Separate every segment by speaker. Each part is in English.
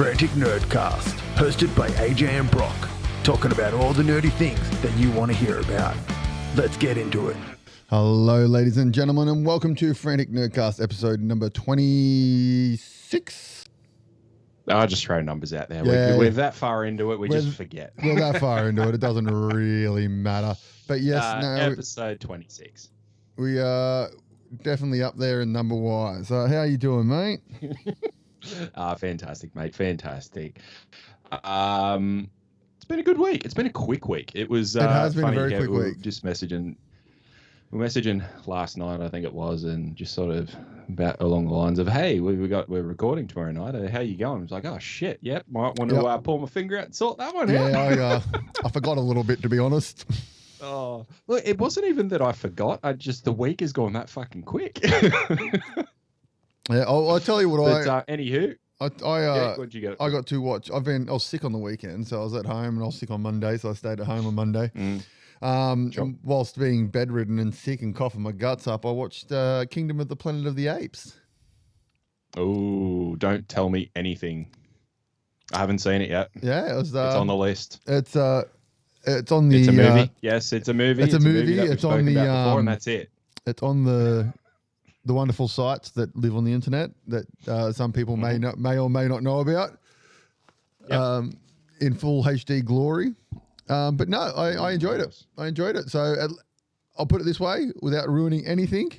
Speaker 1: Frantic Nerdcast, hosted by AJ and Brock, talking about all the nerdy things that you want to hear about. Let's get into it.
Speaker 2: Hello, ladies and gentlemen, and welcome to Frantic Nerdcast, episode number 26.
Speaker 3: I'll just throw numbers out there.
Speaker 2: Yeah.
Speaker 3: We're that far into it, we just forget.
Speaker 2: We're that far into it, it doesn't really matter. But yes,
Speaker 3: episode 26.
Speaker 2: We are definitely up there in number wise. So how you doing, mate?
Speaker 3: Fantastic, mate. Fantastic. It's been a good week. It's been a quick week. It has
Speaker 2: been
Speaker 3: funny,
Speaker 2: a very quick week.
Speaker 3: Just messaging. We're messaging last night, I think it was, and just sort of about along the lines of, "Hey, we're recording tomorrow night. How you going?" I was like, "Oh shit, yep. Might want to pull my finger out and sort that one out."
Speaker 2: Yeah, I forgot a little bit, to be honest.
Speaker 3: Oh, look, it wasn't even that I forgot. The week has gone that fucking quick.
Speaker 2: Yeah, I'll tell you what.
Speaker 3: Anywho, what'd you get?
Speaker 2: I got to watch. I was sick on the weekend, so I was at home, and I was sick on Monday, so I stayed at home on Monday.
Speaker 3: Sure.
Speaker 2: Whilst being bedridden and sick and coughing my guts up, I watched Kingdom of the Planet of the Apes.
Speaker 3: Oh, don't tell me anything. I haven't seen it yet.
Speaker 2: Yeah,
Speaker 3: it's on the list.
Speaker 2: It's on the.
Speaker 3: It's a movie. Yes, it's a movie.
Speaker 2: It's a movie.
Speaker 3: It's on the. Before, and that's it.
Speaker 2: It's on the wonderful sites that live on the internet that some people may or may not know about.
Speaker 3: Yep.
Speaker 2: In full HD glory. But no, I enjoyed it. I enjoyed it. So I'll put it this way, without ruining anything,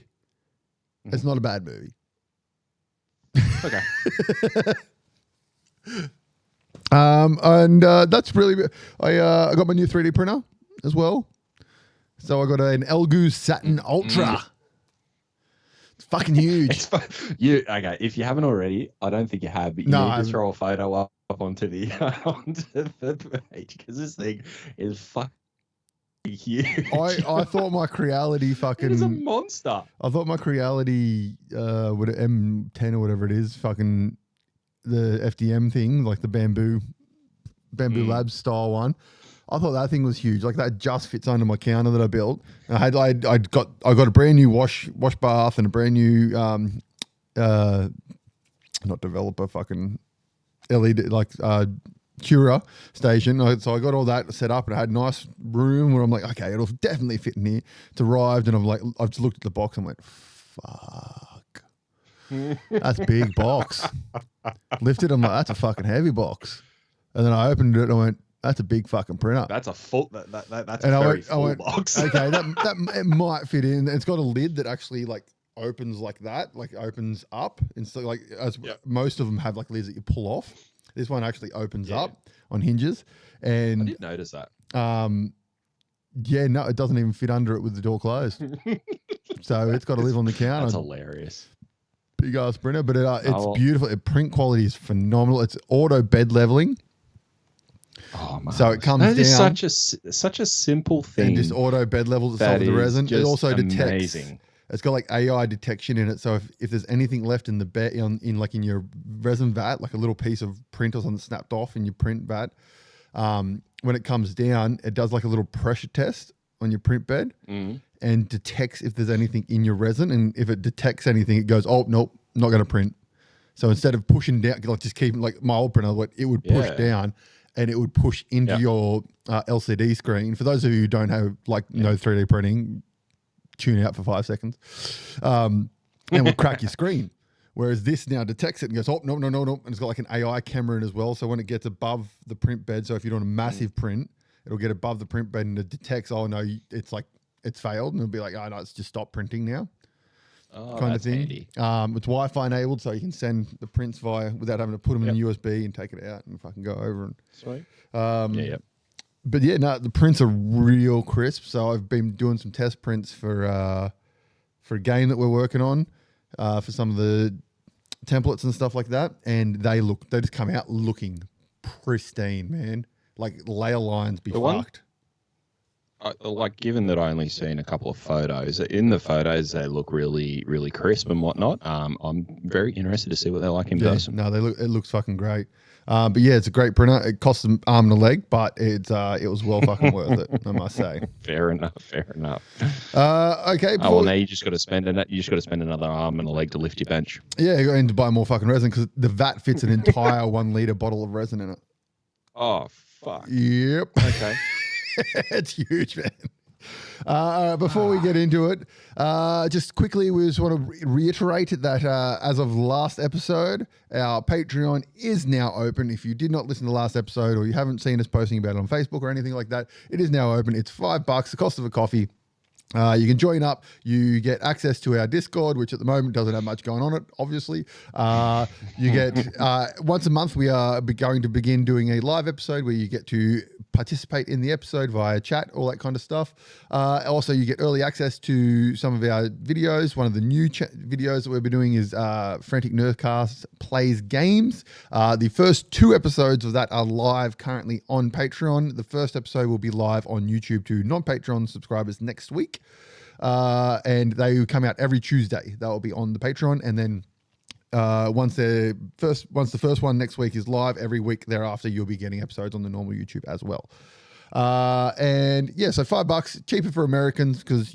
Speaker 2: it's not a bad movie.
Speaker 3: Okay.
Speaker 2: And that's really. I got my new 3D printer as well. So I got an Elgu Saturn Ultra. It's fucking huge.
Speaker 3: Okay? If you haven't already, I don't think you have. But you need to throw a photo up onto the page because this thing is fucking huge.
Speaker 2: I thought my Creality fucking.
Speaker 3: It is a monster.
Speaker 2: I thought my Creality, M10 or whatever it is, fucking the FDM thing, like the Bamboo Labs style one. I thought that thing was huge. Like that just fits under my counter that I built. I got a brand new wash bath and a brand new not developer fucking LED Cura station. So I got all that set up and I had a nice room where I'm like, okay, it'll definitely fit in here. It's arrived and I've just looked at the box and went, fuck, that's a big box. Lifted, I'm like, that's a fucking heavy box. And then I opened it and I went, that's a big fucking printer.
Speaker 3: That's a full. That's a very full box.
Speaker 2: Okay, that it might fit in. It's got a lid that actually opens like that, opens up. And so most of them have lids that you pull off. This one actually opens up on hinges. And
Speaker 3: I did notice that.
Speaker 2: No, it doesn't even fit under it with the door closed. So it's got to live on the counter.
Speaker 3: That's hilarious.
Speaker 2: Big ass printer, but it's beautiful. Print quality is phenomenal. It's auto bed leveling.
Speaker 3: Oh man!
Speaker 2: So it comes down.
Speaker 3: Is such a simple thing.
Speaker 2: And just auto bed levels itself with the resin. It also detects.
Speaker 3: Amazing.
Speaker 2: It's got AI detection in it. So if there's anything left in the bed in your resin vat, like a little piece of print or something snapped off in your print vat, when it comes down, it does like a little pressure test on your print bed and detects if there's anything in your resin. And if it detects anything, it goes, oh nope, not going to print. So instead of pushing down, just keeping like my old printer, it would push down. And it would push into your LCD screen. For those of you who don't have no 3D printing, tune out for 5 seconds, and will crack your screen. Whereas this now detects it and goes, oh no, and it's got an AI camera in as well. So when it gets above the print bed, so if you're doing a massive print, it'll get above the print bed and it detects, oh no, it's failed, and it'll be like, oh no, it's just stop printing now.
Speaker 3: Oh,
Speaker 2: kind of thing.
Speaker 3: Handy.
Speaker 2: It's Wi-Fi enabled, so you can send the prints without having to put them in USB and take it out and fucking go over. And
Speaker 3: sweet.
Speaker 2: But the prints are real crisp. So I've been doing some test prints for a game that we're working on for some of the templates and stuff like that, and they just come out looking pristine, man. Like layer lines be fucked.
Speaker 3: like, given that I only seen a couple of photos, in the photos they look really, really crisp and whatnot. I'm very interested to see what they're like in person.
Speaker 2: No, it looks fucking great. But yeah, it's a great printer. It costs an arm and a leg, but it was well fucking worth it, I must say.
Speaker 3: Fair enough.
Speaker 2: Okay.
Speaker 3: Well, now you just got to spend another arm and a leg to lift your bench.
Speaker 2: Yeah, you're going to buy more fucking resin because the vat fits an entire 1 liter bottle of resin in it.
Speaker 3: Oh fuck.
Speaker 2: Yep.
Speaker 3: Okay.
Speaker 2: It's huge, man. Before we get into it, just quickly, we just want to reiterate that as of last episode, our Patreon is now open. If you did not listen to the last episode or you haven't seen us posting about it on Facebook or anything like that, it is now open. It's $5, the cost of a coffee. You can join up. You get access to our Discord, which at the moment doesn't have much going on it, obviously. You get once a month, we are going to begin doing a live episode where you get to participate in the episode via chat, all that kind of stuff. Also, you get early access to some of our videos. One of the new videos that we'll be doing is Frantic Nerdcast Plays Games. The first 2 episodes of that are live currently on Patreon. The first episode will be live on YouTube to non-Patreon subscribers next week. And they come out every Tuesday. That will be on the Patreon. And then once the first one next week is live, every week thereafter you'll be getting episodes on the normal YouTube as well. And yeah, so $5 cheaper for Americans because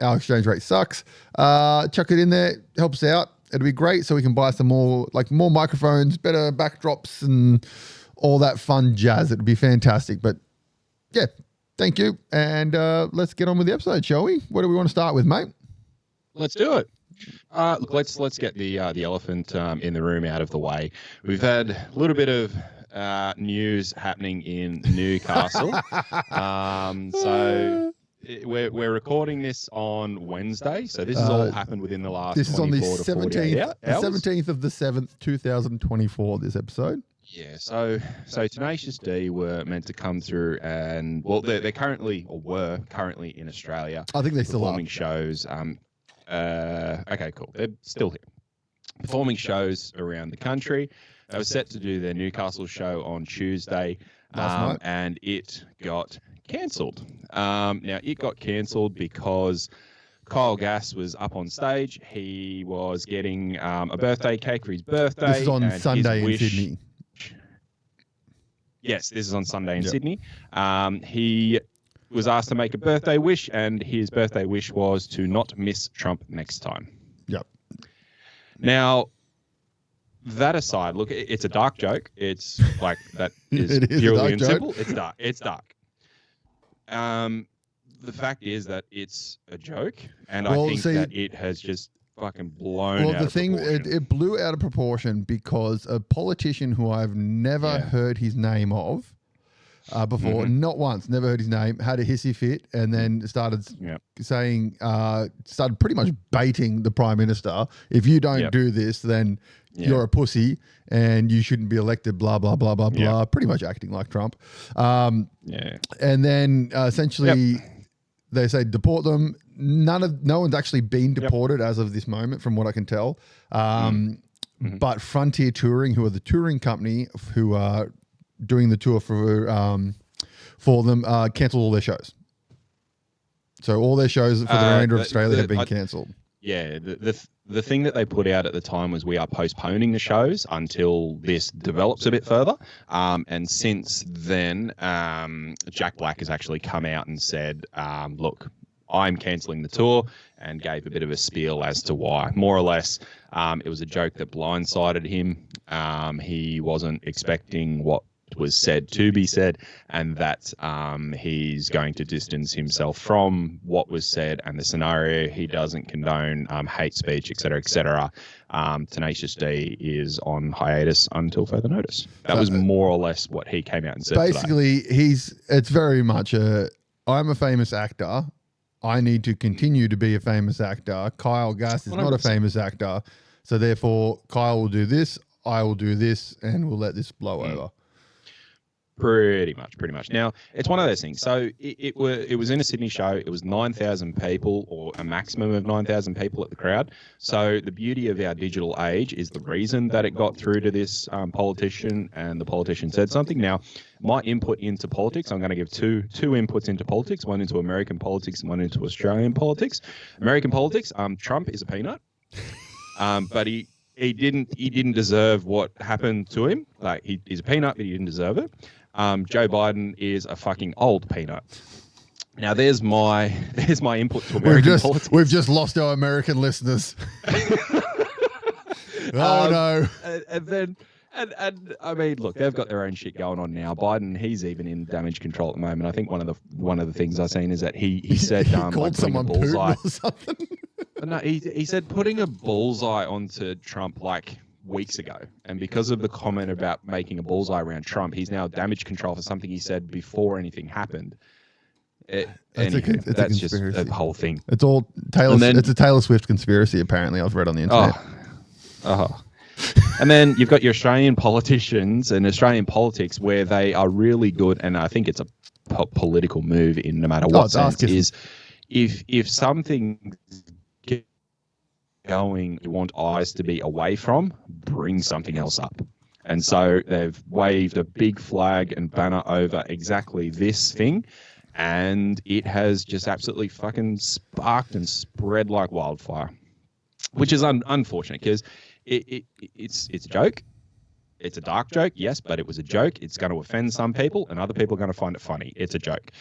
Speaker 2: our exchange rate sucks. Chuck it in there, helps out. It'll be great, so we can buy some more microphones, better backdrops, and all that fun jazz. It'd be fantastic. But yeah, thank you, and let's get on with the episode, shall we? What do we want to start with, mate?
Speaker 3: Let's do it. Look, let's get the elephant in the room out of the way. We've had a little bit of news happening in Newcastle. So we're recording this on Wednesday. So this has all happened within the last.
Speaker 2: This is on the
Speaker 3: 17th,
Speaker 2: 17th of the 7th, 2024. This episode.
Speaker 3: Yeah, so Tenacious D were meant to come through and they're currently in Australia.
Speaker 2: I think they still are
Speaker 3: performing shows. Okay, cool. They're still here. Performing shows around the country. They were set to do their Newcastle show on Tuesday, and it got cancelled. Now, it got cancelled because Kyle Gass was up on stage. He was getting a birthday cake for his birthday.
Speaker 2: This is on Sunday in Sydney.
Speaker 3: Yes, this is on Sunday in Sydney. He was asked to make a birthday wish, and his birthday wish was to not miss Trump next time.
Speaker 2: Yep.
Speaker 3: Now, that aside, look, it's a dark joke. It's like that is purely and simple. It's dark. It's dark. The fact is that it's a joke, and I think that it has just fucking blown out of proportion.
Speaker 2: Well, the thing, it blew out of proportion because a politician who I've never heard his name of before, not once, never heard his name, had a hissy fit, and then started saying, started pretty much baiting the Prime Minister. If you don't do this, then you're a pussy and you shouldn't be elected, blah, blah, blah, blah, blah. Pretty much acting like Trump. And then essentially they say deport them. No one's actually been deported as of this moment, from what I can tell. But Frontier Touring, who are the touring company who are doing the tour for them, cancelled all their shows. So all their shows for the remainder of Australia have been cancelled.
Speaker 3: Yeah, the thing that they put out at the time was we are postponing the shows until this develops a bit further. And since then, Jack Black has actually come out and said, look, I'm cancelling the tour, and gave a bit of a spiel as to why. More or less, it was a joke that blindsided him. He wasn't expecting what was said to be said, and that he's going to distance himself from what was said and the scenario. He doesn't condone hate speech, etc., etc. Tenacious D is on hiatus until further notice. That was more or less what he came out and said.
Speaker 2: Basically, it's very much I'm a famous actor. I need to continue to be a famous actor. Kyle Gass is 100%. Not a famous actor. So therefore, Kyle will do this, I will do this, and we'll let this blow over.
Speaker 3: Pretty much. Now, it's one of those things. So it was in a Sydney show. It was 9,000 people, or a maximum of 9,000 people at the crowd. So the beauty of our digital age is the reason that it got through to this politician, and the politician said something. Now, my input into politics, I'm going to give two inputs into politics, one into American politics and one into Australian politics. American politics, Trump is a peanut, but he didn't deserve what happened to him. Like, he's a peanut, but he didn't deserve it. Joe Biden is a fucking old peanut. Now, there's my input to American politics.
Speaker 2: We've just lost our American listeners. No.
Speaker 3: And I mean, look, they've got their own shit going on now. Biden, he's even in damage control at the moment. I think one of the things I've seen is that he said
Speaker 2: he called someone Putin or something.
Speaker 3: No, he said putting a bullseye onto Trump like weeks ago, and because of the comment about making a bullseye around Trump, he's now damage control for something he said before anything happened. That's just the whole thing.
Speaker 2: It's all it's a Taylor Swift conspiracy, apparently. I've read on the internet.
Speaker 3: And then you've got your Australian politicians and Australian politics, where they are really good, and I think it's a political move in no matter what sense, is if something going you want eyes to be away from, bring something else up. And so they've waved a big flag and banner over exactly this thing, and it has just absolutely fucking sparked and spread like wildfire, which is unfortunate, because it's a joke. It's a dark joke, yes, but it was a joke. It's going to offend some people, and other people are going to find it funny. It's a joke.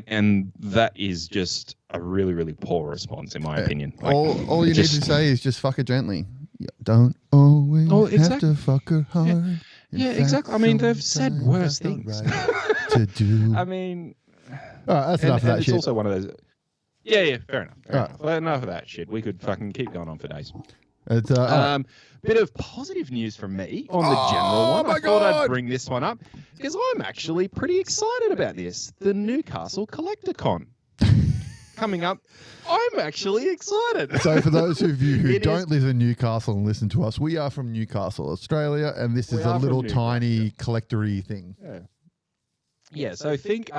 Speaker 3: And that is just a really, really poor response, in my opinion.
Speaker 2: All you need to say is just fuck her gently. You don't always have to fuck her hard.
Speaker 3: Yeah, exactly. I mean, they've said worse things.
Speaker 2: Right to do.
Speaker 3: I mean,
Speaker 2: that's enough of that shit.
Speaker 3: It's also one of those. Yeah, fair enough. Well, enough of that shit. We could fucking keep going on for days.
Speaker 2: It's
Speaker 3: bit of positive news from me on the general one. I thought I'd bring this one up because I'm actually pretty excited about this. The Newcastle Collector-Con coming up. I'm actually excited.
Speaker 2: So for those of you who don't live in Newcastle and listen to us, we are from Newcastle, Australia, and this is a little tiny collector-y thing.
Speaker 3: Yeah, so think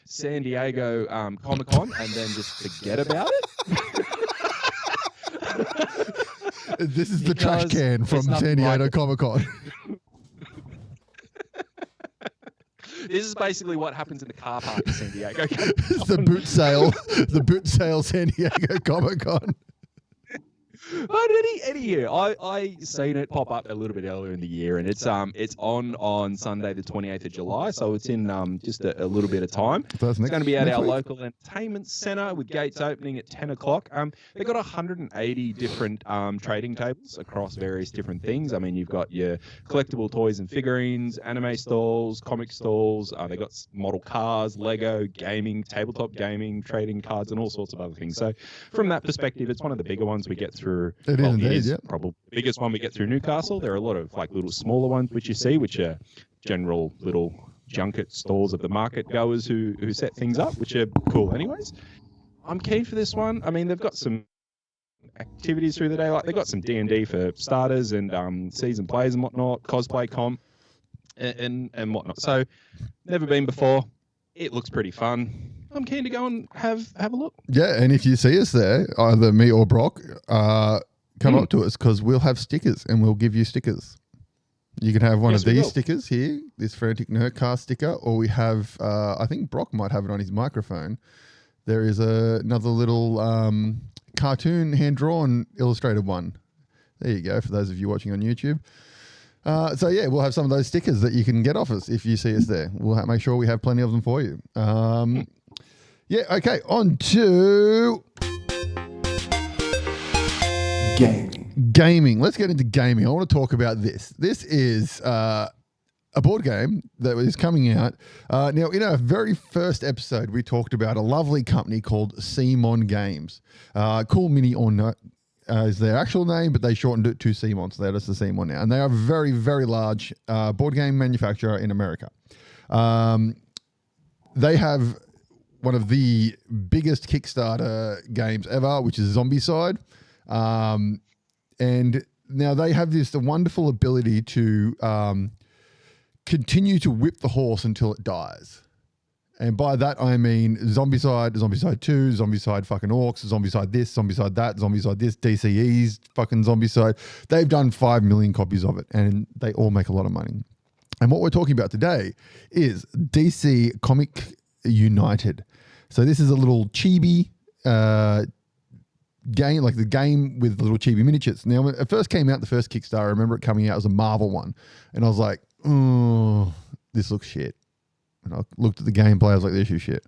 Speaker 3: San Diego Comic-Con and then just forget about it.
Speaker 2: This is the trash can from San Diego Comic-Con.
Speaker 3: This is basically what happens in the car park in San Diego.
Speaker 2: It's the boot sale San Diego Comic-Con.
Speaker 3: But anywho, I seen it pop up a little bit earlier in the year, and it's on Sunday the 28th of July, so it's in just a little bit of time. So it's going to be at our local entertainment centre with gates opening at 10 o'clock. They've got 180 different trading tables across various different things. I mean, you've got your collectible toys and figurines, anime stalls, comic stalls. They've got model cars, Lego, gaming, tabletop gaming, trading cards, and all sorts of other things. So from that perspective, it's one of the bigger ones we get through.
Speaker 2: It is indeed, yeah.
Speaker 3: Probably the biggest one we get through Newcastle. There are a lot of like little smaller ones which you see, which are general little junket stalls of the market goers who set things up, which are cool anyways. I'm keen for this one. I mean, they've got some activities through the day, like they've got some D&D for starters and season plays and whatnot, cosplay comp and whatnot. So never been before. It looks pretty fun. I'm keen to go and have a look.
Speaker 2: Yeah, and if you see us there, either me or Brock, come up to us because we'll have stickers and we'll give you stickers. You can have one of these stickers here, this Frantic Nerdcast sticker, or we have, I think Brock might have it on his microphone. There is another little cartoon, hand-drawn, illustrated one. There you go, for those of you watching on YouTube. So yeah, we'll have some of those stickers that you can get off us if you see us there. We'll make sure we have plenty of them for you. Yeah, okay, on to gaming. Let's get into gaming. I want to talk about this. This is a board game that is coming out. Now, in our very first episode, we talked about a lovely company called CMON Games. Cool Mini or No is their actual name, but they shortened it to CMON, so that is the CMON now. And they are a very, very large board game manufacturer in America. They have one of the biggest Kickstarter games ever, which is Zombicide. And now they have the wonderful ability to continue to whip the horse until it dies. And by that, I mean Zombicide, Zombicide 2, Zombicide fucking Orcs, Zombicide this, Zombicide that, Zombicide this, DCE's fucking Zombicide. They've done 5 million copies of it, and they all make a lot of money. And what we're talking about today is DC Comic United. So this is a little chibi game, like the game with the little chibi miniatures. Now, when it first came out, the first Kickstarter, I remember it coming out as a Marvel one. And I was like, oh, this looks shit. And I looked at the gameplay, I was like, this is shit.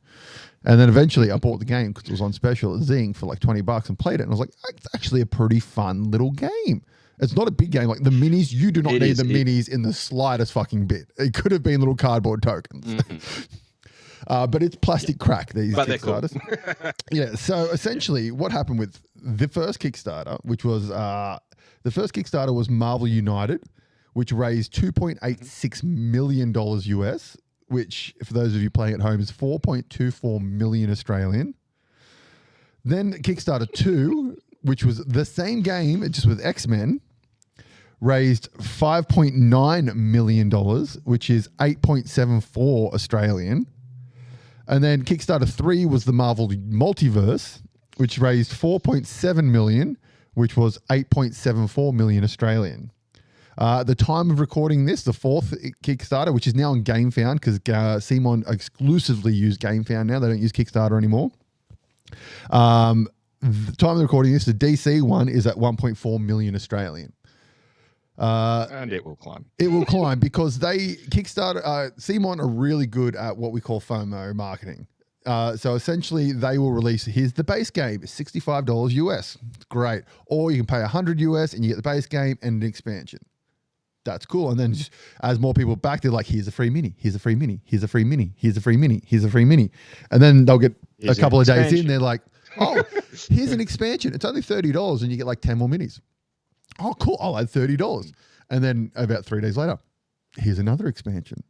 Speaker 2: And then eventually I bought the game because it was on special at Zing for like $20 and played it. And I was like, it's actually a pretty fun little game. It's not a big game. Like the minis, you do not need the minis in the slightest fucking bit. It could have been little cardboard tokens. Mm-hmm. But it's plastic crack, these Kickstarters. Cool. Yeah, so essentially what happened with the first Kickstarter, which was, the first Kickstarter was Marvel United, which raised $2.86 million US, which, for those of you playing at home, is 4.24 million Australian. Then Kickstarter 2, which was the same game, just with X-Men, raised $5.9 million, which is 8.74 Australian. And then Kickstarter 3 was the Marvel Multiverse, which raised 4.7 million, which was 8.74 million Australian. The time of recording this, the fourth Kickstarter, which is now on GameFound, because Simon exclusively use GameFound now. They don't use Kickstarter anymore. The time of recording this, the DC one is at 1.4 million Australian.
Speaker 3: And it will climb.
Speaker 2: It will climb because Kickstarter, Simon are really good at what we call FOMO marketing. So essentially they will release, here's the base game, $65 US. It's great. Or you can pay 100 US and you get the base game and an expansion. That's cool. And then just, as more people back, they're like, here's a free mini, here's a free mini, here's a free mini, here's a free mini, here's a free mini. And then they'll get a couple of days in, they're like, oh, here's an expansion. It's only $30 and you get like 10 more minis. Oh, cool. I'll add $30. And then about 3 days later, here's another expansion.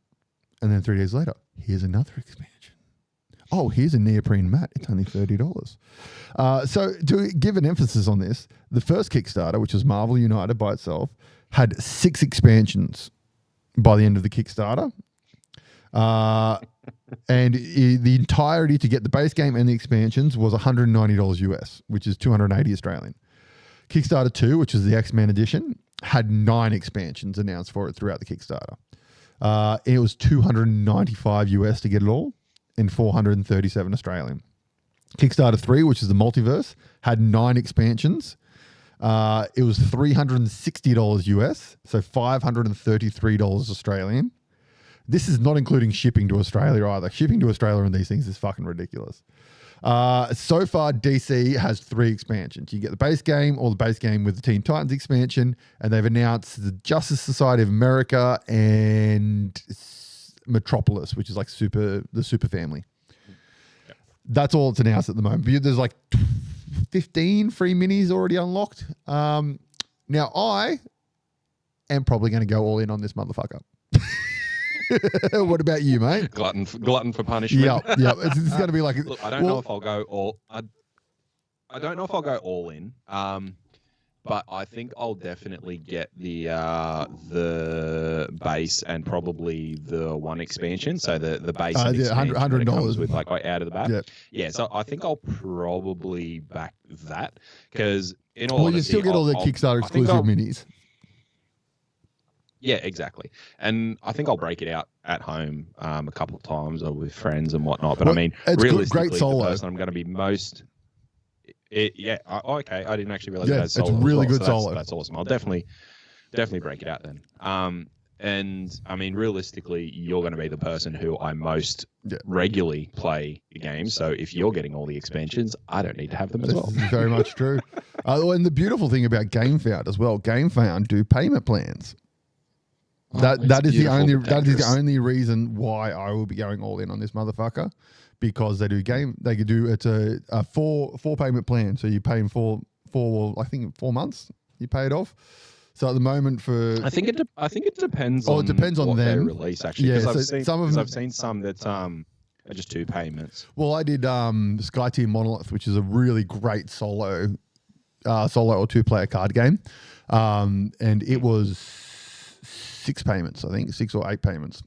Speaker 2: And then 3 days later, here's another expansion. Oh, here's a neoprene mat. It's only $30. So to give an emphasis on this, the first Kickstarter, which was Marvel United by itself, had 6 expansions by the end of the Kickstarter. And the entirety to get the base game and the expansions was $190 US, which is 280 Australian. Kickstarter 2, which is the X-Men edition, had 9 expansions announced for it throughout the Kickstarter. It was 295 US to get it all and 437 Australian. Kickstarter 3, which is the multiverse, had 9 expansions. It was $360 US, so $533 Australian. This is not including shipping to Australia either. Shipping to Australia on these things is fucking ridiculous. So far, DC has 3 expansions. You get the base game or the base game with the Teen Titans expansion, and they've announced the Justice Society of America and Metropolis, which is like the super family. Yep. That's all it's announced at the moment. But there's like 15 free minis already unlocked. Now, I am probably going to go all in on this motherfucker. What about you, mate?
Speaker 3: Glutton for punishment.
Speaker 2: Yeah. It's going to be like.
Speaker 3: Look, I don't know if I'll go all. I don't know if I'll go all in. But I think I'll definitely get the base and probably the one expansion. So the base and expansion $100 with like out of the back. Yeah. So I think I'll probably back that because in all honesty,
Speaker 2: you still get all the Kickstarter exclusive minis.
Speaker 3: Yeah, exactly. And I think I'll break it out at home a couple of times or with friends and whatnot. But I mean,
Speaker 2: it's
Speaker 3: realistically,
Speaker 2: great solo.
Speaker 3: The person I'm going to be most... okay. I didn't actually realize it has solo.
Speaker 2: It's really good
Speaker 3: so
Speaker 2: solo.
Speaker 3: That's awesome. I'll definitely break it out then. And I mean, realistically, you're going to be the person who I most regularly play games. So if you're getting all the expansions, I don't need to have them as well.
Speaker 2: Very much true. And the beautiful thing about GameFound as well, GameFound do payment plans. That is the only reason why I will be going all in on this motherfucker, because they could do it's a four payment plan. So you pay in four I think 4 months you pay it off. So at the moment I think it depends.
Speaker 3: Oh,
Speaker 2: it depends on
Speaker 3: what
Speaker 2: them.
Speaker 3: they release actually.
Speaker 2: Yeah,
Speaker 3: so I've seen some that are just 2 payments.
Speaker 2: Well, I did Sky Team Monolith, which is a really great solo or 2-player card game, and it was 6 payments, I think, 6 or 8 payments.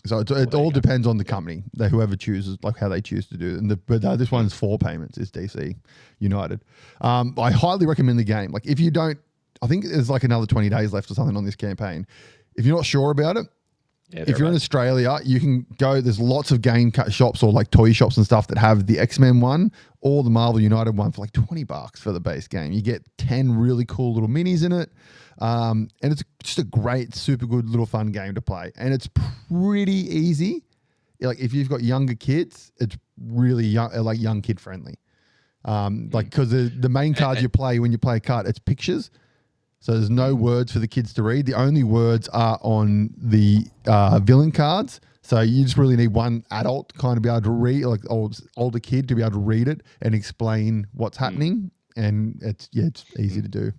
Speaker 2: So it all depends on the company, whoever chooses, like how they choose to do it. But this one's 4 payments, is DC United. I highly recommend the game. Like if you don't, I think there's like another 20 days left or something on this campaign. If you're not sure about it, if you're in Australia, you can go, there's lots of game shops or like toy shops and stuff that have the X-Men one or the Marvel United one for like $20 for the base game. You get 10 really cool little minis in it. And it's just a great, super good little fun game to play. And it's pretty easy. Like if you've got younger kids, it's really young kid friendly. Like because the main cards you play when you play a card, it's pictures. So there's no words for the kids to read. The only words are on the villain cards. So you just really need one adult kind of be able to read, like older kid to be able to read it and explain what's happening. And it's easy to do.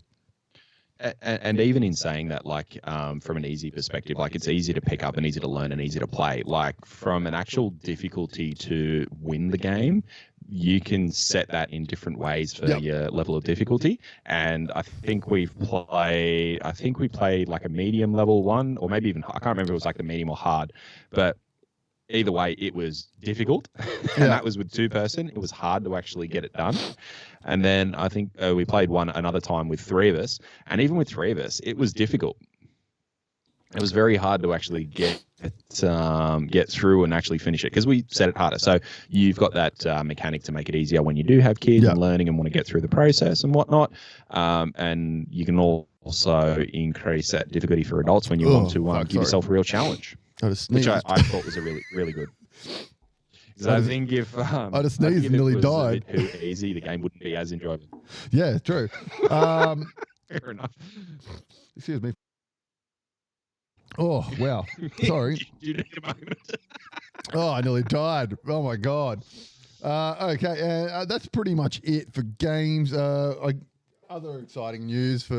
Speaker 3: And even in saying that, like from an easy perspective, like it's easy to pick up and easy to learn and easy to play. Like from an actual difficulty to win the game, you can set that in different ways for your level of difficulty. And I think we played like a medium level one, or maybe even I can't remember if it was like the medium or hard, but either way, it was difficult, and that was with 2-person. It was hard to actually get it done. And then I think we played another time with 3 of us, and even with 3 of us, it was difficult. It was very hard to actually get through and actually finish it because we set it harder. So you've got that mechanic to make it easier when you do have kids and learning and want to get through the process and whatnot. And you can also increase that difficulty for adults when you want to give yourself a real challenge. Which I thought was a really, really good. Because I think if
Speaker 2: I just sneezed and nearly died.
Speaker 3: A bit too easy, the game wouldn't be as enjoyable.
Speaker 2: Yeah, true.
Speaker 3: Fair enough.
Speaker 2: Excuse me. Oh wow! Sorry.
Speaker 3: You need a moment.
Speaker 2: Oh, I nearly died. Oh my god. Okay, that's pretty much it for games. Other exciting news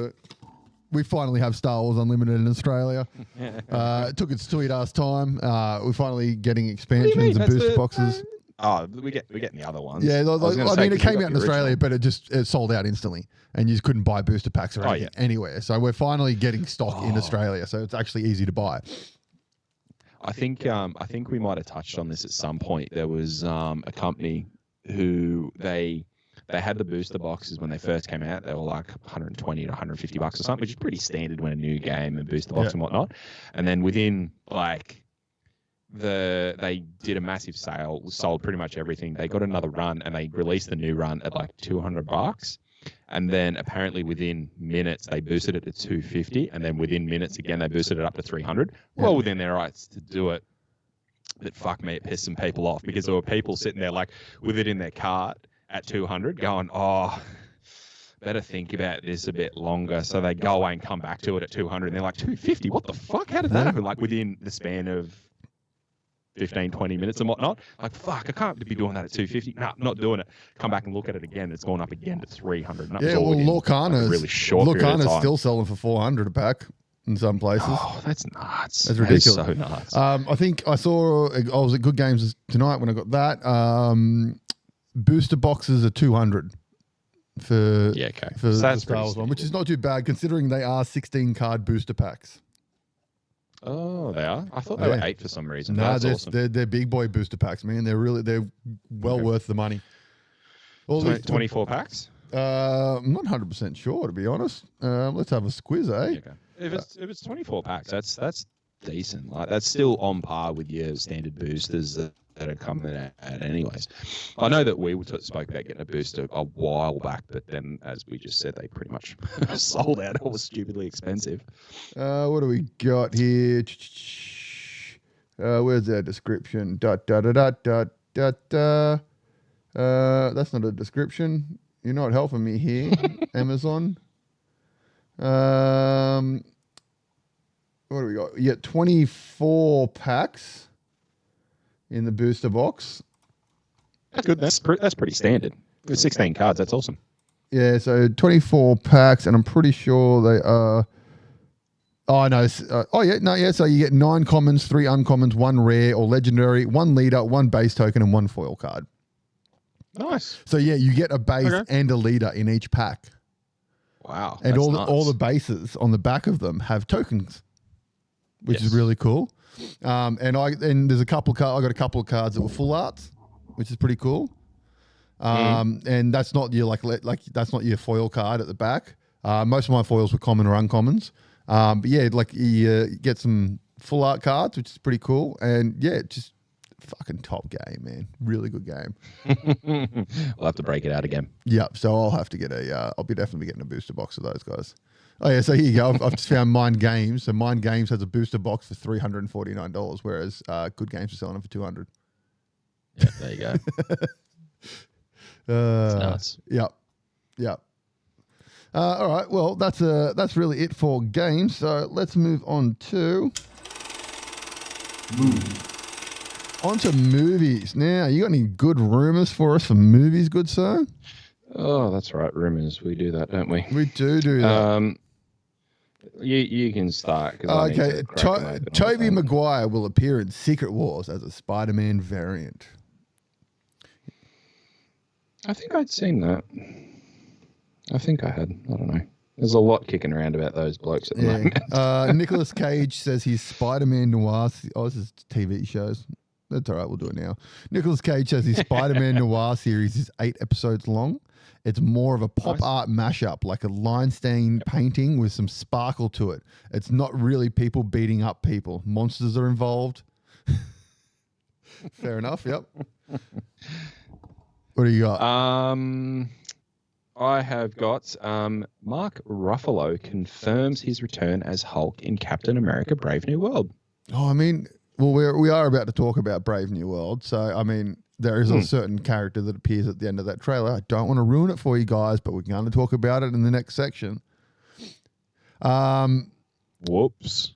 Speaker 2: we finally have Star Wars Unlimited in Australia. It took its sweet ass time. We're finally getting expansions and booster boxes.
Speaker 3: We're getting the other ones.
Speaker 2: Yeah, I mean, it came out in Australia, but it sold out instantly, and you couldn't buy booster packs or anything anywhere. So we're finally getting stock in Australia, so it's actually easy to buy.
Speaker 3: I think we might have touched on this at some point. There was a company who they had the booster boxes when they first came out. They were like $120 to $150 or something, which is pretty standard when a new game and booster box and whatnot. And then within like they did a massive sale, sold pretty much everything. They got another run and they released the new run at like $200. And then apparently within minutes they boosted it to $250, and then within minutes again they boosted it up to $300. Well within their rights to do it. But fuck me, it pissed some people off because there were people sitting there like with it in their cart at $200 going, better think about this a bit longer. So they go away and come back to it at $200 and they're like, $250? What the fuck? How did that happen? Like within the span of 15, 20 minutes and whatnot. Like, fuck, I can't be doing that at $250. Nah, not doing it. Come back and look at it again. It's gone up again to $300. And
Speaker 2: Lorcana's
Speaker 3: really short
Speaker 2: still selling for $400 a pack in some places.
Speaker 3: Oh, that's nuts.
Speaker 2: That's ridiculous.
Speaker 3: That is so nuts.
Speaker 2: I think I was at Good Games tonight when I got that. Booster boxes are $200 for the Star Wars one, which is not too bad considering they are 16 card booster packs.
Speaker 3: Oh, they are? I thought they were 8 for some reason.
Speaker 2: No,
Speaker 3: awesome.
Speaker 2: they're big boy booster packs, man. They're well worth the money.
Speaker 3: 24 packs?
Speaker 2: I'm not 100% sure, to be honest. Let's have a squiz, eh?
Speaker 3: Okay. If it's 24 packs, that's decent. Like that's still on par with your standard boosters that are coming at anyways. I know that we spoke about getting a booster a while back, but then as we just said, they pretty much sold out. It was stupidly expensive.
Speaker 2: What do we got here? Where's our description? That's not a description. You're not helping me here, Amazon. What do we got? You get 24 packs in the booster box.
Speaker 3: That's good. That's pretty standard. With 16 cards, that's awesome.
Speaker 2: Yeah, so 24 packs, and I'm pretty sure they are. Oh no! So you get 9 commons, 3 uncommons, 1 rare or legendary, 1 leader, 1 base token, and 1 foil card.
Speaker 3: Nice.
Speaker 2: So yeah, you get a base and a leader in each pack.
Speaker 3: Wow.
Speaker 2: And all the bases on the back of them have tokens. which is really cool. And there's a couple I got a couple of cards that were full arts, which is pretty cool. And that's not your that's not your foil card at the back. Most of my foils were common or uncommons. But yeah, like you get some full art cards, which is pretty cool. And yeah, just fucking top game, man. Really good game.
Speaker 3: We'll have to break it out again.
Speaker 2: Yep. So I'll have to get I'll be definitely getting a booster box of those guys. Oh yeah. So here you go. I've just found Mind Games. So Mind Games has a booster box for $349, whereas Good Games are selling them for $200.
Speaker 3: Yeah, there you go. That's nuts.
Speaker 2: Yep. All right. Well, that's really it for games. So let's move on to movies. Now, you got any good rumors for us for movies, good sir?
Speaker 3: Oh, that's right. Rumors. We do that, don't we?
Speaker 2: We do that.
Speaker 3: You can start.
Speaker 2: Okay. Tobey Maguire will appear in Secret Wars as a Spider-Man variant.
Speaker 3: I think I'd seen that. I think I had. I don't know. There's a lot kicking around about those blokes at the moment.
Speaker 2: Nicolas Cage says he's Spider-Man Noir. Oh, this is TV shows. That's all right. We'll do it now. Nicolas Cage says his Spider-Man Noir series is 8 episodes long. It's more of a pop art mashup, like a line stain painting with some sparkle to it. It's not really people beating up people. Monsters are involved. Fair enough. Yep. What do you got?
Speaker 3: I have got Mark Ruffalo confirms his return as Hulk in Captain America: Brave New World.
Speaker 2: Oh, I mean, well, we are about to talk about Brave New World, so I mean, there is a certain character that appears at the end of that trailer. I don't want to ruin it for you guys, but we're going to talk about it in the next section.
Speaker 3: Whoops.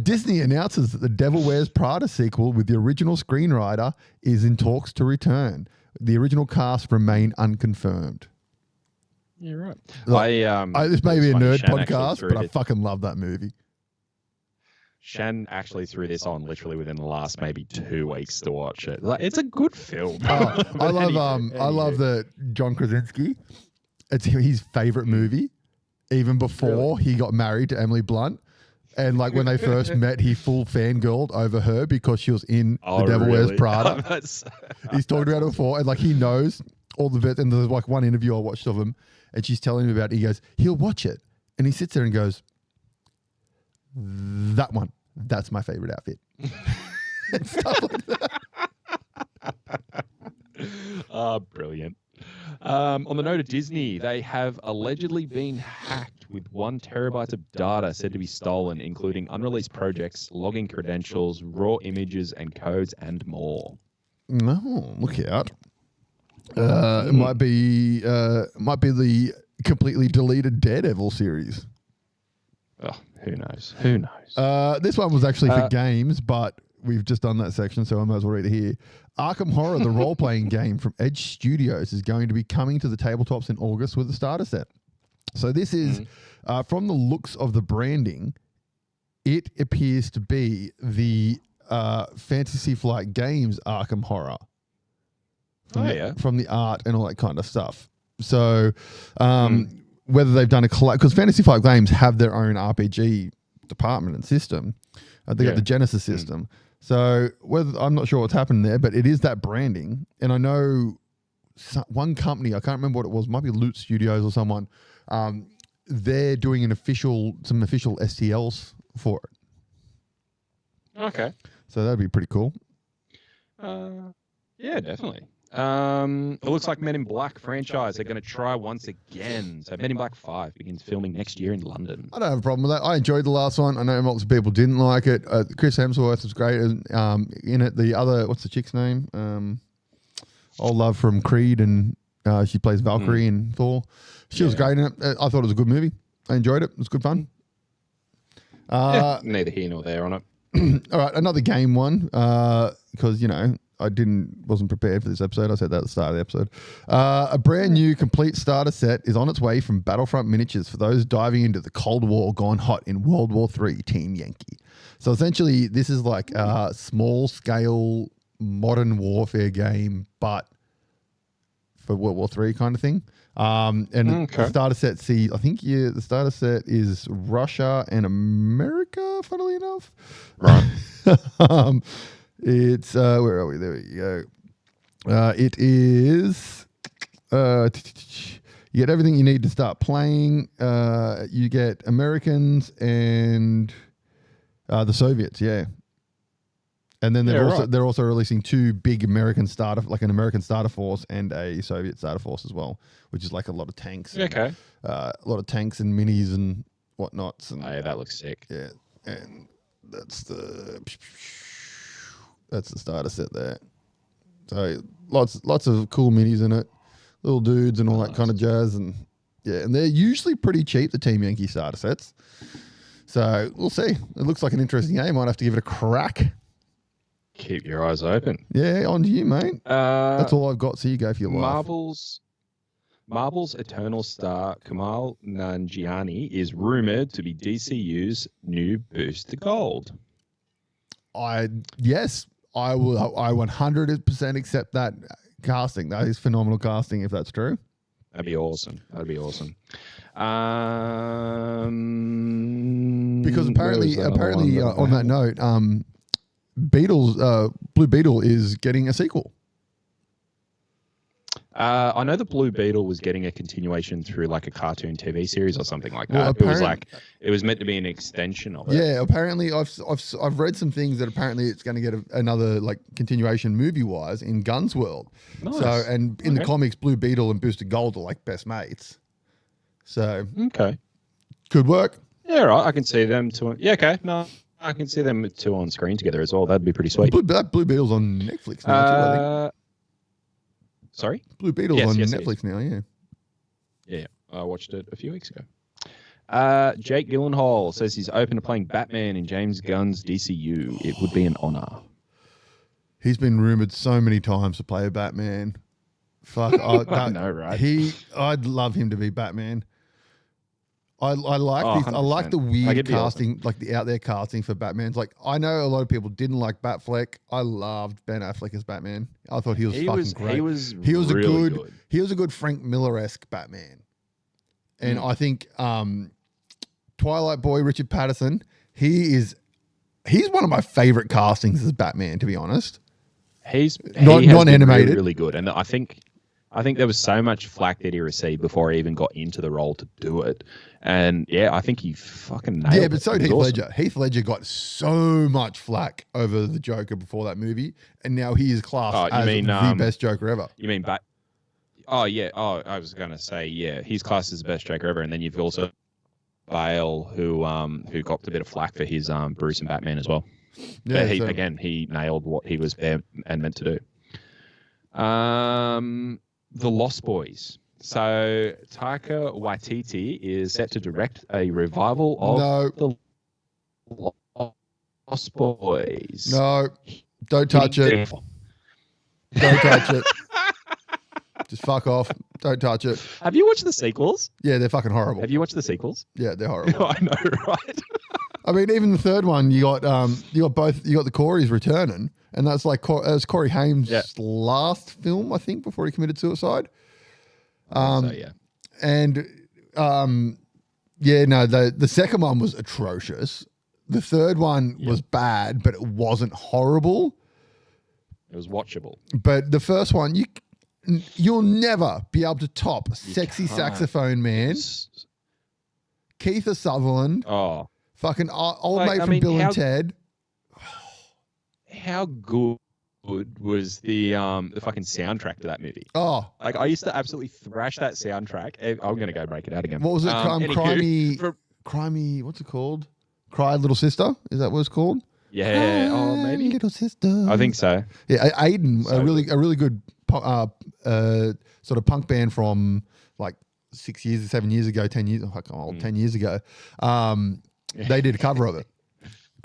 Speaker 2: Disney announces that the Devil Wears Prada sequel with the original screenwriter is in talks to return. The original cast remain unconfirmed.
Speaker 3: You're right.
Speaker 2: This may be a nerd podcast, but I fucking love that movie.
Speaker 3: Shan actually threw this on literally within the last maybe 2 weeks to watch it. Like, it's a good film.
Speaker 2: I love that John Krasinski. It's his favorite movie, even before he got married to Emily Blunt. And like when they first met, he full fangirled over her because she was in The Devil Wears Prada. He's talked about it before, and like he knows all the bits. And there's like one interview I watched of him, and she's telling him about it. He goes, he'll watch it, and he sits there and goes, "That one, that's my favorite outfit." And stuff like that.
Speaker 3: Brilliant. On the note of Disney, they have allegedly been hacked with 1 terabyte of data said to be stolen, including unreleased projects, login credentials, raw images and codes, and more.
Speaker 2: Oh, look out. It might be the completely deleted Daredevil series.
Speaker 3: Oh, who knows? Who knows?
Speaker 2: This one was actually for games, but we've just done that section, so I might as well read it here. Arkham Horror, the role-playing game from Edge Studios, is going to be coming to the tabletops in August with a starter set. So this is, from the looks of the branding, it appears to be the Fantasy Flight Games Arkham Horror. From the art and all that kind of stuff. So whether they've done a collab, because Fantasy Flight Games have their own RPG department and system. They got the Genesis system. So I'm not sure what's happened there, but it is that branding. And I know one company, I can't remember what it was, might be Loot Studios or someone. They're doing some official STLs for it.
Speaker 3: Okay.
Speaker 2: So that'd be pretty cool.
Speaker 3: Yeah, definitely. It looks like Men in Black franchise are going to try once again. So Men in Black 5 begins filming next year in London.
Speaker 2: I don't have a problem with that. I enjoyed the last one. I know lots of people didn't like it. Chris Hemsworth was great in it. The other, what's the chick's name? Old love from Creed, and she plays Valkyrie in Thor. She was great in it. I thought it was a good movie. I enjoyed it. It was good fun.
Speaker 3: Neither here nor there on it.
Speaker 2: All right, another game one, because, I wasn't prepared for this episode. I said that at the start of the episode. A brand new complete starter set is on its way from Battlefront Miniatures for those diving into the Cold War gone hot in World War III, Team Yankee. So essentially, this is like a small scale modern warfare game, but for World War III kind of thing. And the starter set the starter set is Russia and America, funnily enough.
Speaker 3: Right.
Speaker 2: It's where are we? There we go. It is you get everything you need to start playing. You get Americans and the Soviets, yeah. And then they're also releasing two big American starter, like an American starter force and a Soviet starter force as well, which is like a lot of tanks.
Speaker 3: Okay.
Speaker 2: A lot of tanks and minis and whatnots. And,
Speaker 3: yeah, that looks sick.
Speaker 2: Yeah, and that's the starter set there. So lots of cool minis in it, little dudes and all that kind of jazz, and yeah, and they're usually pretty cheap, the Team Yankee starter sets. So we'll see. It looks like an interesting game. Might have to give it a crack.
Speaker 3: Keep your eyes open.
Speaker 2: Yeah, on to you, mate. That's all I've got. So you go for your life.
Speaker 3: Marvel's Eternal Star Kamal Nanjiani is rumored to be DCU's new Boost to Gold.
Speaker 2: I will. I 100% accept that casting. That is phenomenal casting if that's true.
Speaker 3: That'd be awesome.
Speaker 2: Because apparently on that note, Blue Beetle is getting a sequel.
Speaker 3: I know the Blue Beetle was getting a continuation through like a cartoon TV series or something like that.
Speaker 2: Well,
Speaker 3: it was meant to be an extension of it.
Speaker 2: Yeah, apparently I've read some things that apparently it's going to get another like continuation movie wise in Guns World.
Speaker 3: Nice.
Speaker 2: So and in the comics, Blue Beetle and Booster Gold are like best mates. So could work.
Speaker 3: Yeah, right. I can see them two. Yeah, okay. No, I can see them two on screen together as well. That'd be pretty sweet.
Speaker 2: Blue Beetle's on Netflix now too, I think.
Speaker 3: Sorry?
Speaker 2: Blue Beetle's on Netflix now, yeah.
Speaker 3: Yeah, I watched it a few weeks ago. Jake Gyllenhaal says he's open to playing Batman in James Gunn's DCU. It would be an honor.
Speaker 2: He's been rumored so many times to play a Batman. Fuck,
Speaker 3: I know, right?
Speaker 2: I'd love him to be Batman. I like the weird casting, awesome. Like the out there casting for Batman's. Like I know a lot of people didn't like Batfleck. I loved Ben Affleck as Batman. I thought he was great. He was really good. He was a good Frank Miller-esque Batman. And I think Twilight Boy Richard Patterson, he's one of my favorite castings as Batman, to be honest.
Speaker 3: He's
Speaker 2: non-animated,
Speaker 3: really good, and I think there was so much flack that he received before he even got into the role to do it. And yeah, I think he fucking nailed it.
Speaker 2: Yeah, but so did Heath Ledger. Heath Ledger got so much flack over the Joker before that movie, and now he is classed as the best Joker ever.
Speaker 3: You mean Oh, yeah. Oh, I was going to say, yeah, he's classed as the best Joker ever. And then you've also Bale, who got a bit of flack for his Bruce and Batman as well. Yeah, he nailed what he was there and meant to do. The Lost Boys. So Taika Waititi is set to direct a revival of the Lost Boys.
Speaker 2: No, don't touch it. Don't touch it. Just fuck off. Don't touch it.
Speaker 3: Have you watched the sequels?
Speaker 2: Yeah, they're fucking horrible.
Speaker 3: Have you watched the sequels?
Speaker 2: Yeah, they're horrible.
Speaker 3: I know, right?
Speaker 2: I mean, even the third one, you got the Coreys returning, and that's like was Corey Haim's last film, I think, before he committed suicide. The second one was atrocious. The third one was bad, but it wasn't horrible.
Speaker 3: It was watchable.
Speaker 2: But the first one, you'll never be able to top Sexy Saxophone Man, Keith Sutherland, fucking old mate from Bill and Ted.
Speaker 3: How good was the fucking soundtrack to that movie?
Speaker 2: Oh,
Speaker 3: like I used to absolutely thrash that soundtrack. I'm gonna go break it out again.
Speaker 2: What was it? Crimey. What's it called? Cry Little Sister. Is that what it's called?
Speaker 3: Yeah. Maybe
Speaker 2: Little Sister.
Speaker 3: I think so.
Speaker 2: Yeah, Aiden, a really good sort of punk band from like 6 years, 7 years ago, 10 years. 10 years ago. They did a cover of it.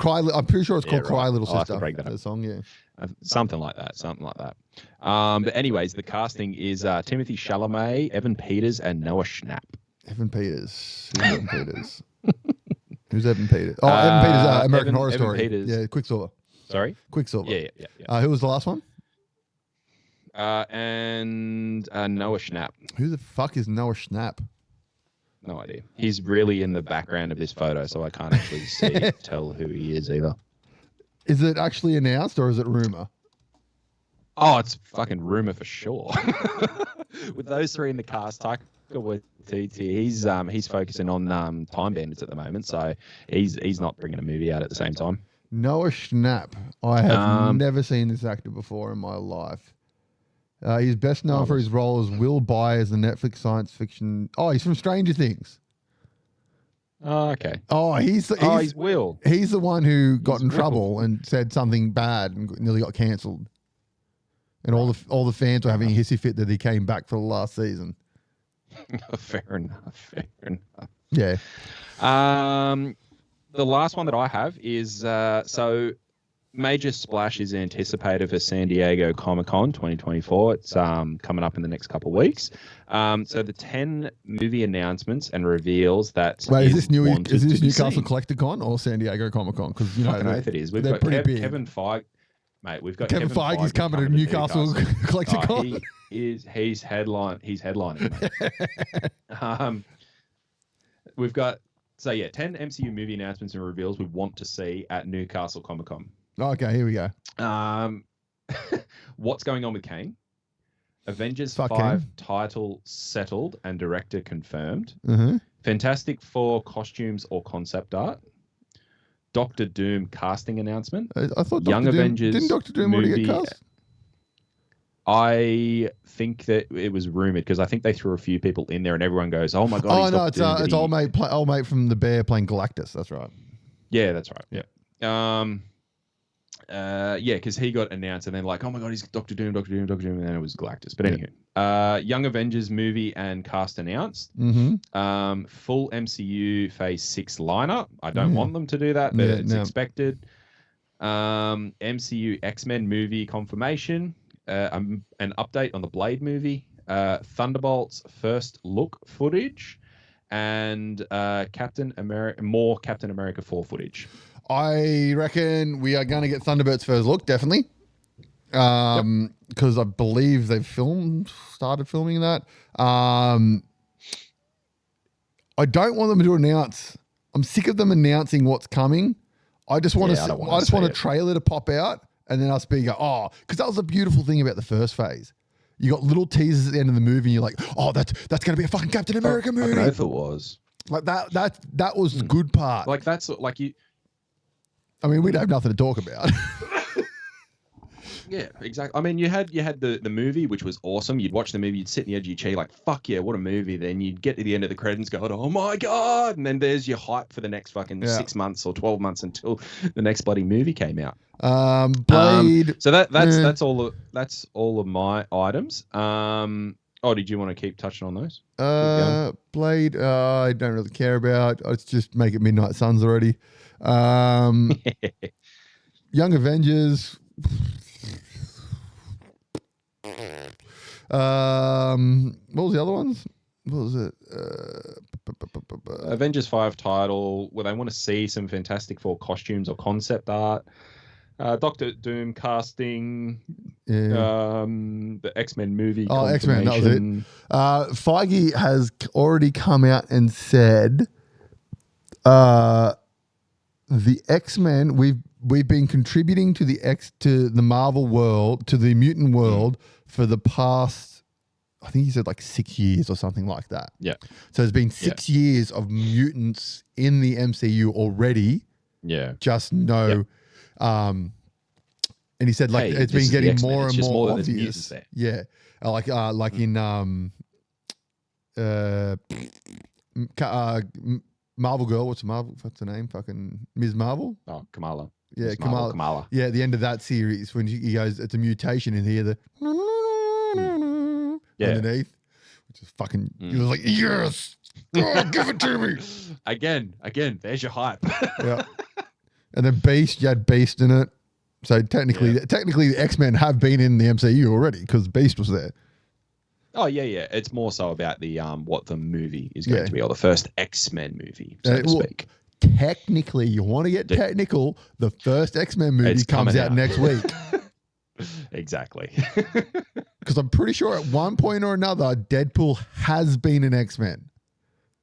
Speaker 2: I'm pretty sure it's called Cry Little Sister.
Speaker 3: I'll have to break that up.
Speaker 2: The song, yeah.
Speaker 3: Something like that. But anyways, the casting is Timothy Chalamet, Evan Peters, and Noah Schnapp.
Speaker 2: Evan Peters. Who's Evan Peters? Who's Evan Peters? Oh, Evan Peters, American Horror Story. Peters. Yeah, Quicksilver.
Speaker 3: Sorry?
Speaker 2: Quicksilver.
Speaker 3: Yeah.
Speaker 2: Who was the last one?
Speaker 3: And Noah Schnapp.
Speaker 2: Who the fuck is Noah Schnapp?
Speaker 3: No idea. He's really in the background of this photo, so I can't actually tell who he is either.
Speaker 2: Is it actually announced or is it rumor?
Speaker 3: Oh, it's fucking rumor for sure. With those three in the cast, Taika Waititi, he's focusing on Time Bandits at the moment, so he's not bringing a movie out at the same time.
Speaker 2: Noah Schnapp. I have never seen this actor before in my life. He's best known for his role as Will Byers, the Netflix science fiction. Oh, he's from Stranger Things.
Speaker 3: Oh, okay.
Speaker 2: Oh, he's
Speaker 3: Will.
Speaker 2: He's the one who got in trouble and said something bad and nearly got cancelled. And all the fans were having a hissy fit that he came back for the last season.
Speaker 3: Fair enough.
Speaker 2: Yeah.
Speaker 3: The last one that I have is so major splash is anticipated for San Diego Comic-Con 2024. It's coming up in the next couple of weeks. So the 10 movie announcements and reveals that
Speaker 2: is this Newcastle
Speaker 3: seen.
Speaker 2: Collecticon or San Diego Comic-Con? Because you know
Speaker 3: it is. We've got Kevin Feige. Mate, we've got
Speaker 2: Kevin Feige's coming to Newcastle Collecticon.
Speaker 3: He's headlining. We've got 10 MCU movie announcements and reveals we want to see at Newcastle Comic Con.
Speaker 2: Okay, here we go.
Speaker 3: What's going on with Kane? Avengers
Speaker 2: Fuck
Speaker 3: 5
Speaker 2: Kane.
Speaker 3: title settled and director confirmed.
Speaker 2: Mm-hmm.
Speaker 3: Fantastic Four costumes or concept art. Doctor Doom casting announcement.
Speaker 2: I thought
Speaker 3: Young Avengers.
Speaker 2: Didn't Doctor Doom already get cast?
Speaker 3: I think that it was rumored because I think they threw a few people in there and everyone goes, "Oh my god!"
Speaker 2: Oh no, it's old mate from the Bear playing Galactus. That's right.
Speaker 3: Yeah, that's right. Yeah. Because he got announced and then like, "Oh my god, he's Doctor Doom," and then it was Galactus. But anywho, Young Avengers movie and cast announced.
Speaker 2: Mm-hmm.
Speaker 3: Full MCU Phase 6 lineup. I don't want them to do that, but it's expected. MCU X-Men movie confirmation. An update on the Blade movie, Thunderbolts first look footage, and Captain America 4 footage.
Speaker 2: I reckon we are going to get Thunderbolts first look, definitely, because I believe they've started filming that. I don't want them to announce. I'm sick of them announcing what's coming. I just want a trailer to pop out. And then us being because that was a beautiful thing about the first phase. You got little teasers at the end of the movie, and you're like, oh, that's going to be a fucking Captain America movie.
Speaker 3: I don't know if it was
Speaker 2: like that was the good part.
Speaker 3: Like that's like you.
Speaker 2: I mean, we'd have nothing to talk about.
Speaker 3: Yeah, exactly. I mean, you had the movie, which was awesome. You'd watch the movie, you'd sit in the edge of your chair, like, fuck yeah, what a movie. Then you'd get to the end of the credits, go, oh my god, and then there's your hype for the next fucking 6 months or 12 months until the next bloody movie came out.
Speaker 2: Blade.
Speaker 3: So that's all of my items. Did you want to keep touching on those?
Speaker 2: Blade. I don't really care about. It's just make it Midnight Suns already. Young Avengers. What was the other ones? What was it?
Speaker 3: Avengers 5 title, where they want to see some Fantastic Four costumes or concept art. Doctor Doom casting. The X-Men movie.
Speaker 2: Oh, X-Men, that was it. Feige has already come out and said the X-Men, we've been contributing to the Marvel world, to the mutant world for the past, I think he said like 6 years or something like that.
Speaker 3: Yeah.
Speaker 2: So there's been 6 years of mutants in the MCU already.
Speaker 3: Yeah.
Speaker 2: Just no. And he said like it's been getting more and more obvious. Yeah. Like in Marvel Girl, what's her name? Fucking Ms. Marvel?
Speaker 3: Oh, Kamala.
Speaker 2: Yeah, Kamala. Yeah, at the end of that series when he goes, it's a mutation, and hear the underneath, which is fucking. He was like, yes, give it to me.
Speaker 3: Again, there's your hype.
Speaker 2: Yeah, and then Beast, you had Beast in it, so technically the X-Men have been in the MCU already because Beast was there.
Speaker 3: Oh yeah. It's more so about the what the movie is going to be, or the first X-Men movie, so to speak.
Speaker 2: Technically, you want to get technical, the first X-Men movie comes out next week.
Speaker 3: Exactly.
Speaker 2: Because I'm pretty sure at one point or another, Deadpool has been an X-Men.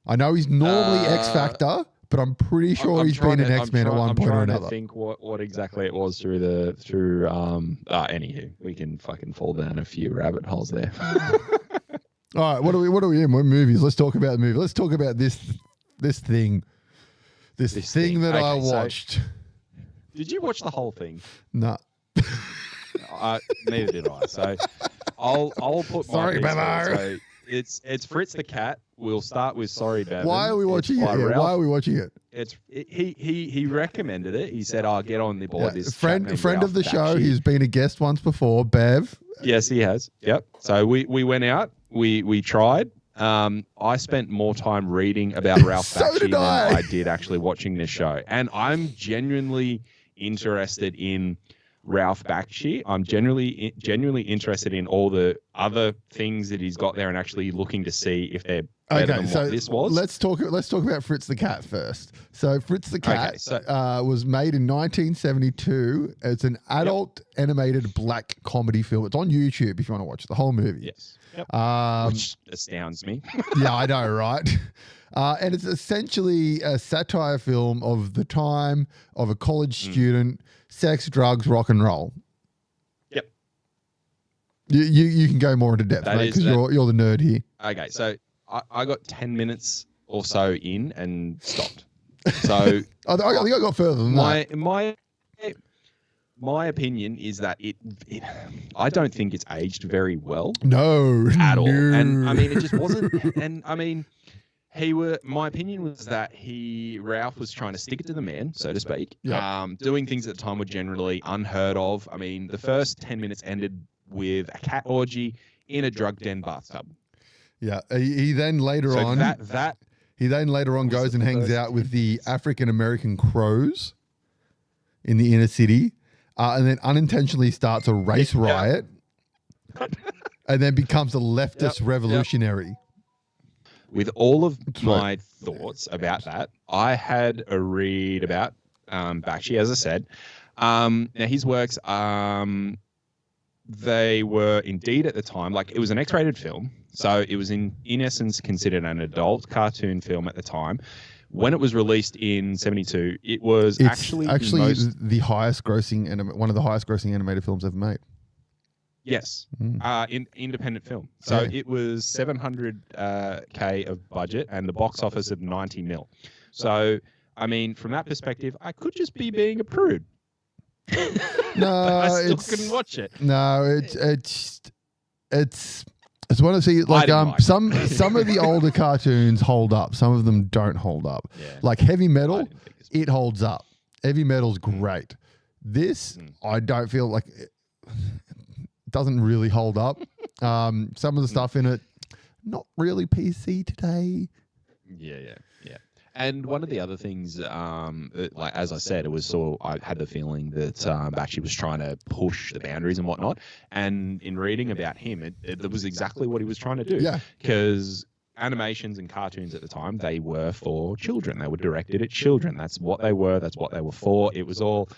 Speaker 2: I know he's normally X-Factor, but I'm pretty sure he's been an X-Men at one point or another.
Speaker 3: I'm trying to think what exactly it was through anywho, we can fucking fall down a few rabbit holes there.
Speaker 2: All right, what are we in? What movies? Let's talk about the movie. Let's talk about this thing that I watched.
Speaker 3: Did you watch the whole thing?
Speaker 2: No.
Speaker 3: Neither did I. So I'll put my
Speaker 2: Sorry, Bevo.
Speaker 3: So it's Fritz the Cat. We'll start with Sorry, Bevan.
Speaker 2: Why are we watching it? Yeah, why are we watching it?
Speaker 3: He recommended it. He said, "I'll get on the board."
Speaker 2: Yeah,
Speaker 3: This
Speaker 2: friend of the show. He's been a guest once before. Bev.
Speaker 3: Yes, he has. Yep. So we went out. We tried. I spent more time reading about Ralph Bakshi than I did actually watching this show, and I'm genuinely interested in Ralph Bakshi. I'm genuinely interested in all the other things that he's got there, and actually looking to see if they're better than what this was.
Speaker 2: Let's talk about Fritz the Cat first. So Fritz the Cat was made in 1972. It's an adult animated black comedy film. It's on YouTube if you want to watch the whole movie.
Speaker 3: Yes. Yep. Which astounds me.
Speaker 2: Yeah, I know, right? And it's essentially a satire film of the time of a college student, sex, drugs, rock and roll.
Speaker 3: Yep.
Speaker 2: You can go more into depth, mate, because you're the nerd here.
Speaker 3: Okay, so I got 10 minutes or so in and stopped. So
Speaker 2: I think I got further than that.
Speaker 3: My opinion is that I don't think it's aged very well.
Speaker 2: No.
Speaker 3: At all. And I mean, it just wasn't. And I mean, my opinion was that Ralph was trying to stick it to the man, so to speak. Yep. Doing things at the time were generally unheard of. I mean, the first 10 minutes ended with a cat orgy in a drug den bathtub.
Speaker 2: Yeah. He then later on goes and hangs out with the African American crows in the inner city. And then unintentionally starts a race riot and then becomes a leftist revolutionary.
Speaker 3: With all of my thoughts about that, I had a read about Bakshi, as I said. Now, his works, they were indeed at the time, like it was an X-rated film. So it was in essence considered an adult cartoon film at the time. When it was released in 72, it was actually
Speaker 2: the highest grossing one of the highest grossing animated films ever made.
Speaker 3: Yes, in independent film. So it was 700K of budget and the box office of 90 mil. So, I mean, from that perspective, I could just be being a prude.
Speaker 2: No,
Speaker 3: I still couldn't watch it.
Speaker 2: No, I just want to see some of the older cartoons hold up. Some of them don't hold up. Yeah. Like Heavy Metal, it holds up. Heavy Metal's great. This, I don't feel like it doesn't really hold up. Some of the stuff in it, not really PC today.
Speaker 3: Yeah. And one of the other things, like as I said, I had the feeling that Bakshi was trying to push the boundaries and whatnot. And in reading about him, it was exactly what he was trying to do.
Speaker 2: Yeah.
Speaker 3: Because animations and cartoons at the time, they were for children. They were directed at children. That's what they were. That's what they were for. It was all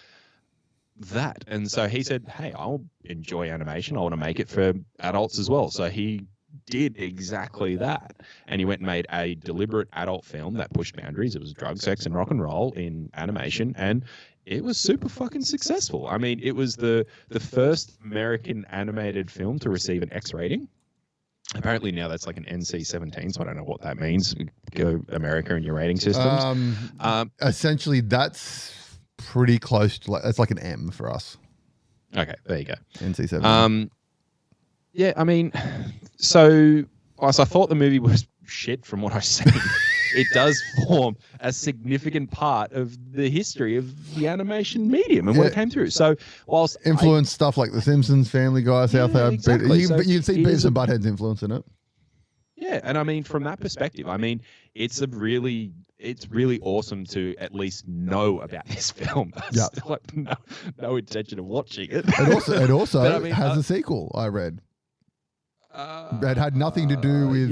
Speaker 3: that. And so he said, hey, I'll enjoy animation. I want to make it for adults as well. So he did exactly that, and he went and made a deliberate adult film that pushed boundaries. It was drug, sex, and rock and roll in animation, and it was super fucking successful. I mean, it was the first American animated film to receive an X rating. Apparently now that's like an NC-17, so I don't know what that means. Go America in your rating systems.
Speaker 2: Essentially, that's pretty close to it's like an M for us.
Speaker 3: Okay, there you go.
Speaker 2: NC-17.
Speaker 3: Yeah, I mean, so I thought the movie was shit from what I've seen. It does form a significant part of the history of the animation medium and what it came through. So whilst
Speaker 2: influence stuff like The Simpsons, Family Guy, South Park,
Speaker 3: exactly.
Speaker 2: You can see Beavis and Butthead's influence in it.
Speaker 3: Yeah, and I mean, from that perspective, I mean, it's really awesome to at least know about this film.
Speaker 2: Yeah,
Speaker 3: like no intention of watching it.
Speaker 2: It also has a sequel. I read. That had nothing to do with.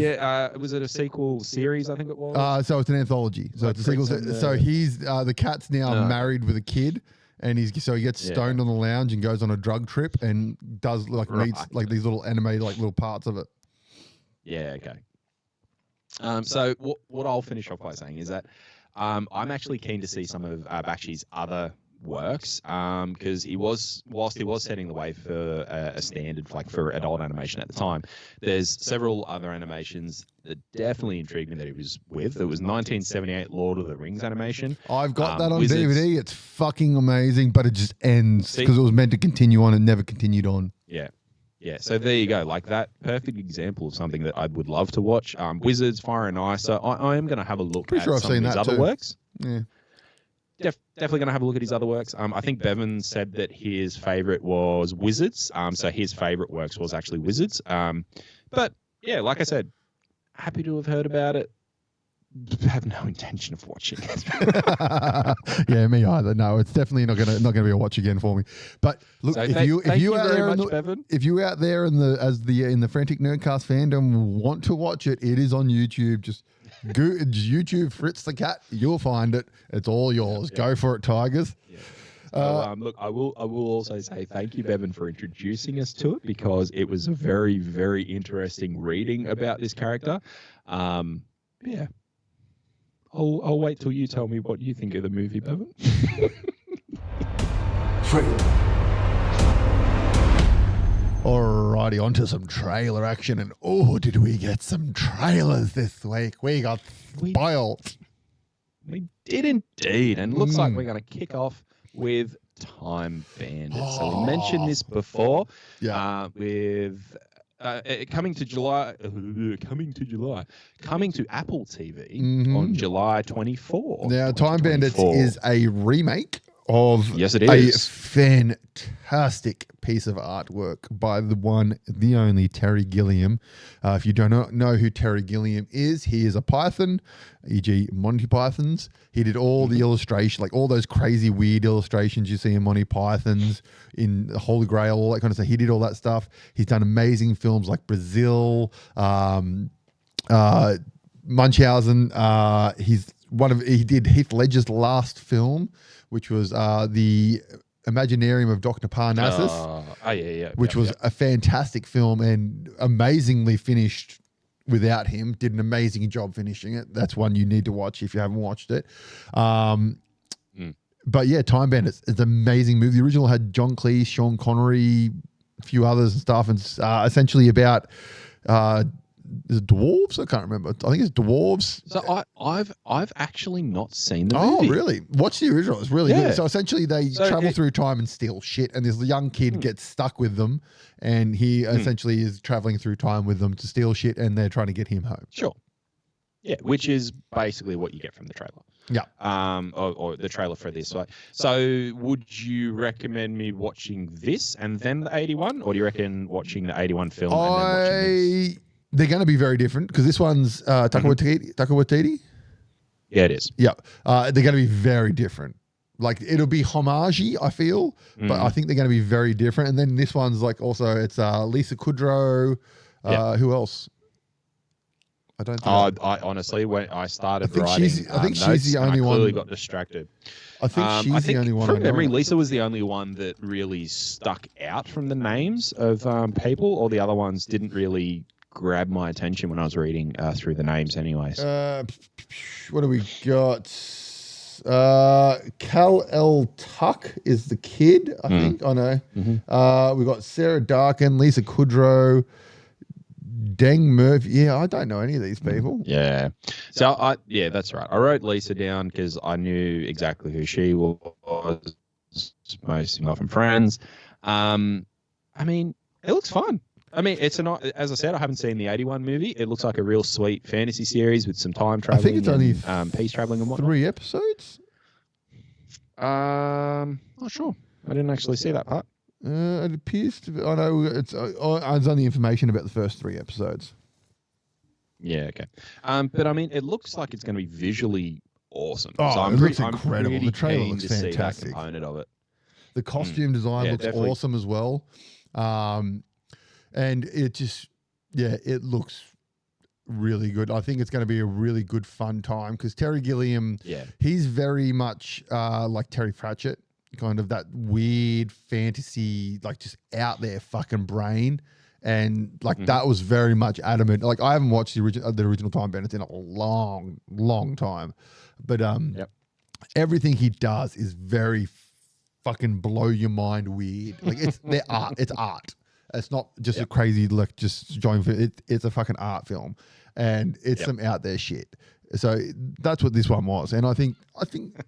Speaker 3: Was it a sequel series? I think it was.
Speaker 2: So it's an anthology. So it's a sequel. So he's the cat's now married with a kid, And he gets stoned on the lounge and goes on a drug trip and does meets like these little animated little parts of it.
Speaker 3: Yeah. Okay. So what I'll finish off by saying is that I'm actually keen to see some of Bakshi's other works because whilst he was setting the way for a standard for adult animation at the time, there's several other animations that definitely intrigued me that he was with. There was 1978 Lord of the Rings animation.
Speaker 2: I've got that on
Speaker 3: Wizards.
Speaker 2: DVD. It's fucking amazing, but it just ends because it was meant to continue on and never continued on.
Speaker 3: Yeah. Yeah, so there you go. Like that perfect example of something that I would love to watch. Wizards, Fire and Ice. So I am going to have a look at some of his other works.
Speaker 2: Yeah.
Speaker 3: Definitely going to have a look at his other works. I think Bevan said that his favorite was Wizards. So his favorite works was actually Wizards. But yeah, like I said, happy to have heard about it. Have no intention of watching it.
Speaker 2: Yeah, me either. No, it's definitely not gonna be a watch again for me. But look,
Speaker 3: So
Speaker 2: if you out there in the Frantic Nerdcast fandom want to watch it, it is on YouTube. Just go YouTube Fritz the Cat. You'll find it. It's all yours. Yeah. Go for it, Tigers. Yeah.
Speaker 3: So, look, I will also say thank you, Bevan, for introducing us to it because it was a very, very interesting reading about this character. Yeah. I'll wait till you tell me what you think of the movie, Bevan.
Speaker 2: Alrighty, on to some trailer action. And did we get some trailers this week? We got spoiled.
Speaker 3: We did indeed. And looks like we're going to kick off with Time Bandits. So we mentioned this before with... coming to Apple TV on July 24.
Speaker 2: Now, Time Bandits is a remake of
Speaker 3: a
Speaker 2: fantastic piece of artwork by the one, the only Terry Gilliam. If you do not know who Terry Gilliam is, he is a Python, e.g. Monty Python's. He did all the illustration, like all those crazy weird illustrations you see in Monty Python's, in the Holy Grail, all that kind of stuff. He did all that stuff. He's done amazing films like Brazil, Munchausen. He did Heath Ledger's last film, which was the Imaginarium of Dr. Parnassus, which was a fantastic film and amazingly finished without him. Did an amazing job finishing it. That's one you need to watch if you haven't watched it. But yeah, Time Bandits is an amazing movie. The original had John Cleese, Sean Connery, a few others and stuff, and essentially about is it dwarves? I can't remember. I think it's dwarves.
Speaker 3: So I've actually not seen the movie.
Speaker 2: Oh, really? Watch the original. It's really good. So essentially they travel through time and steal shit, and this young kid gets stuck with them, and he essentially is traveling through time with them to steal shit, and they're trying to get him home.
Speaker 3: Sure. Yeah, which is basically what you get from the trailer.
Speaker 2: Yeah.
Speaker 3: Or the trailer for this. So would you recommend me watching this and then the 81, or do you reckon watching the 81 film and then watching this?
Speaker 2: They're going to be very different because this one's Taika Waititi.
Speaker 3: Yeah, it is.
Speaker 2: Yeah. They're going to be very different. Like, it'll be homage-y, I feel, but I think they're going to be very different. And then this one's like also, it's Lisa Kudrow. Who else? I don't think.
Speaker 3: I honestly, when I started writing
Speaker 2: she's the only one.
Speaker 3: I clearly got distracted.
Speaker 2: I think she's the only one.
Speaker 3: From memory, Lisa was the only one that really stuck out from the names of people. All the other ones didn't really grab my attention when I was reading through the names anyways.
Speaker 2: What do we got? Cal El Tuck is the kid, I think. I know. We got Sarah Darkin, Lisa Kudrow, Deng Murphy. Yeah, I don't know any of these people.
Speaker 3: Yeah. So, that's right. I wrote Lisa down because I knew exactly who she was, mostly from Friends. I mean, it looks fun. I mean, as I said, I haven't seen the 81 movie. It looks like a real sweet fantasy series with some time traveling.
Speaker 2: I think it's only
Speaker 3: peace traveling and whatnot.
Speaker 2: 3 episodes.
Speaker 3: Not sure. I didn't actually see that part.
Speaker 2: It appears to be. I know it's only information about the first 3 episodes.
Speaker 3: Yeah, okay. But I mean, it looks like it's going to be visually awesome.
Speaker 2: Oh,
Speaker 3: so
Speaker 2: it looks incredible. The trailer looks fantastic.
Speaker 3: See that component of it.
Speaker 2: The costume design looks awesome as well. And it just, it looks really good. I think it's going to be a really good, fun time because Terry Gilliam, he's very much like Terry Pratchett. kind of that weird fantasy, like just out there fucking brain. And like that was very much adamant. Like I haven't watched the original Time Bandits in a long, long time, but everything he does is very fucking blow your mind weird. Like it's their art. It's art. It's not just a crazy like just joint. It's a fucking art film, and it's some out there shit. So that's what this one was. And I think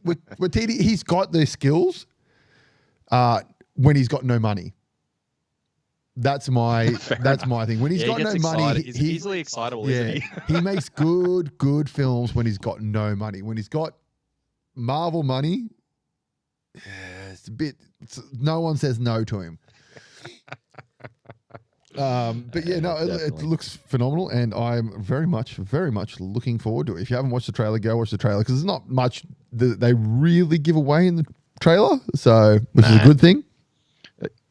Speaker 2: with TD, he's got the skills when he's got no money. That's my thing. When he's got no money,
Speaker 3: he's easily excitable, isn't he?
Speaker 2: He makes good films when he's got no money. When he's got Marvel money, it's a bit. No one says no to him. But yeah, no, it looks phenomenal, and I'm very much looking forward to it. If you haven't watched the trailer, go watch the trailer because there's not much that they really give away in the trailer, so which is a good thing.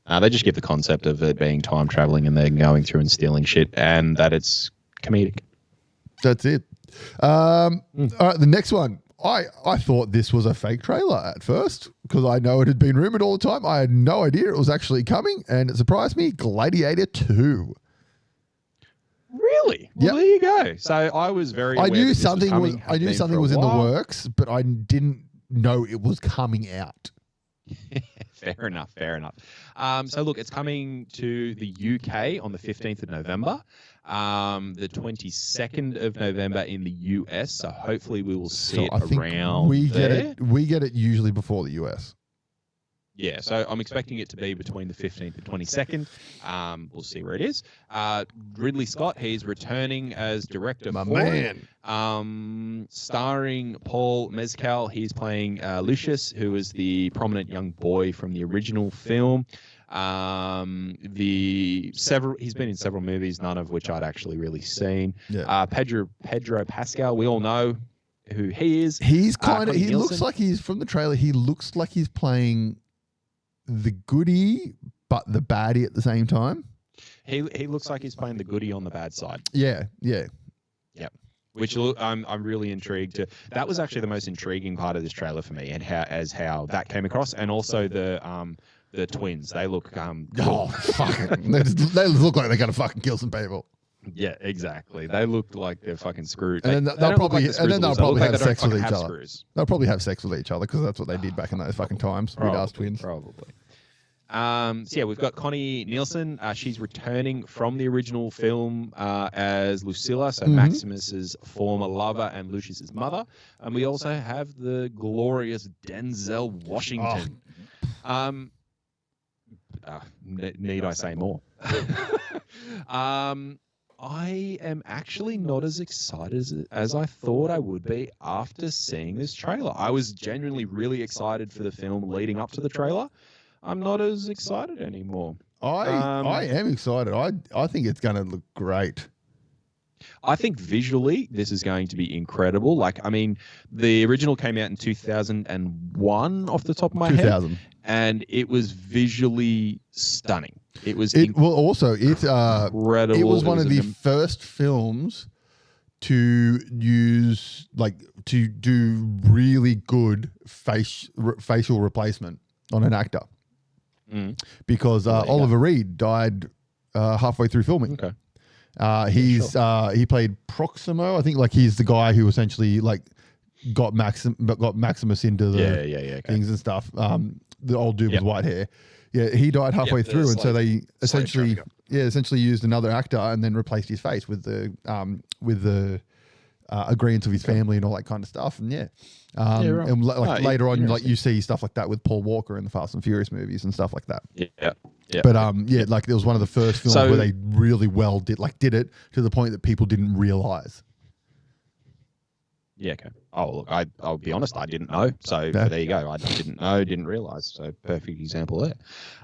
Speaker 3: They just give the concept of it being time traveling and then going through and stealing shit, and that it's comedic.
Speaker 2: That's it. All right, the next one. I thought this was a fake trailer at first because I know it had been rumored all the time. I had no idea it was actually coming, and it surprised me. Gladiator 2.
Speaker 3: Really? Well, there you go. So I was very.
Speaker 2: I knew something was in the works, but I didn't know it was coming out.
Speaker 3: Fair enough. So look, it's coming to the UK on the 15th of November, the 22nd of November in the US. So hopefully we will see it around there.
Speaker 2: We get it usually before the US.
Speaker 3: Yeah, so I'm expecting it to be between the 15th and 22nd. We'll see where it is. Ridley Scott, he's returning as director.
Speaker 2: My man.
Speaker 3: Starring Paul Mescal. He's playing Lucius, who is the prominent young boy from the original film. He's been in several movies, none of which I'd actually really seen. Yeah. Pedro Pascal, we all know who he is.
Speaker 2: He's he looks like he's from the trailer. He looks like he's playing the goodie, but the baddie at the same time.
Speaker 3: He looks like he's playing the goodie on the bad side.
Speaker 2: Yeah.
Speaker 3: Which I'm really intrigued to. That was actually the most intriguing part of this trailer for me, and how that came across, and also the twins. They look
Speaker 2: oh fucking they look like they're gonna fucking kill some people.
Speaker 3: Yeah, exactly. They look like they're fucking screwed.
Speaker 2: And then they'll probably have sex with each other. They'll probably have sex with each other because that's what they did back in those fucking times. Weird ass twins.
Speaker 3: Probably. So yeah, we've got Connie Nielsen. She's returning from the original film as Lucilla, so Maximus's former lover and Lucius's mother. And we also have the glorious Denzel Washington. Need I say more? I am actually not as excited as I thought I would be after seeing this trailer. I was genuinely really excited for the film leading up to the trailer. I'm not as excited anymore.
Speaker 2: I am excited. I think it's going to look great.
Speaker 3: I think visually this is going to be incredible. Like, I mean, the original came out in 2001 off the top of my head. And it was visually stunning. It was incredible.
Speaker 2: It was one of the first films to use to do really good facial replacement on an actor. Because Oliver Reed died halfway through filming. Okay. He played Proximo. I think he's the guy who essentially got Maximus into the things and stuff. The old dude with white hair. Yeah, he died halfway through, and so they essentially used another actor and then replaced his face with the agreements of his family and all that kind of stuff. And and later on, you see stuff like that with Paul Walker in the Fast and Furious movies and stuff like that. Yeah. But it was one of the first films where they really well did it to the point that people didn't realize.
Speaker 3: Yeah, okay. Oh, look, I'll be honest, I didn't know. So there you go. I didn't know, didn't realize. So perfect example there.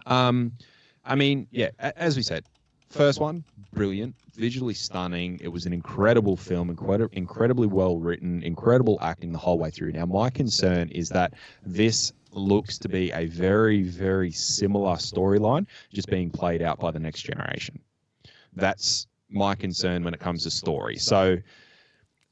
Speaker 3: I mean, as we said, first one, brilliant, visually stunning. It was an incredible film, incredibly well written, incredible acting the whole way through. Now, my concern is that this looks to be a very, very similar storyline just being played out by the next generation. That's my concern when it comes to story. So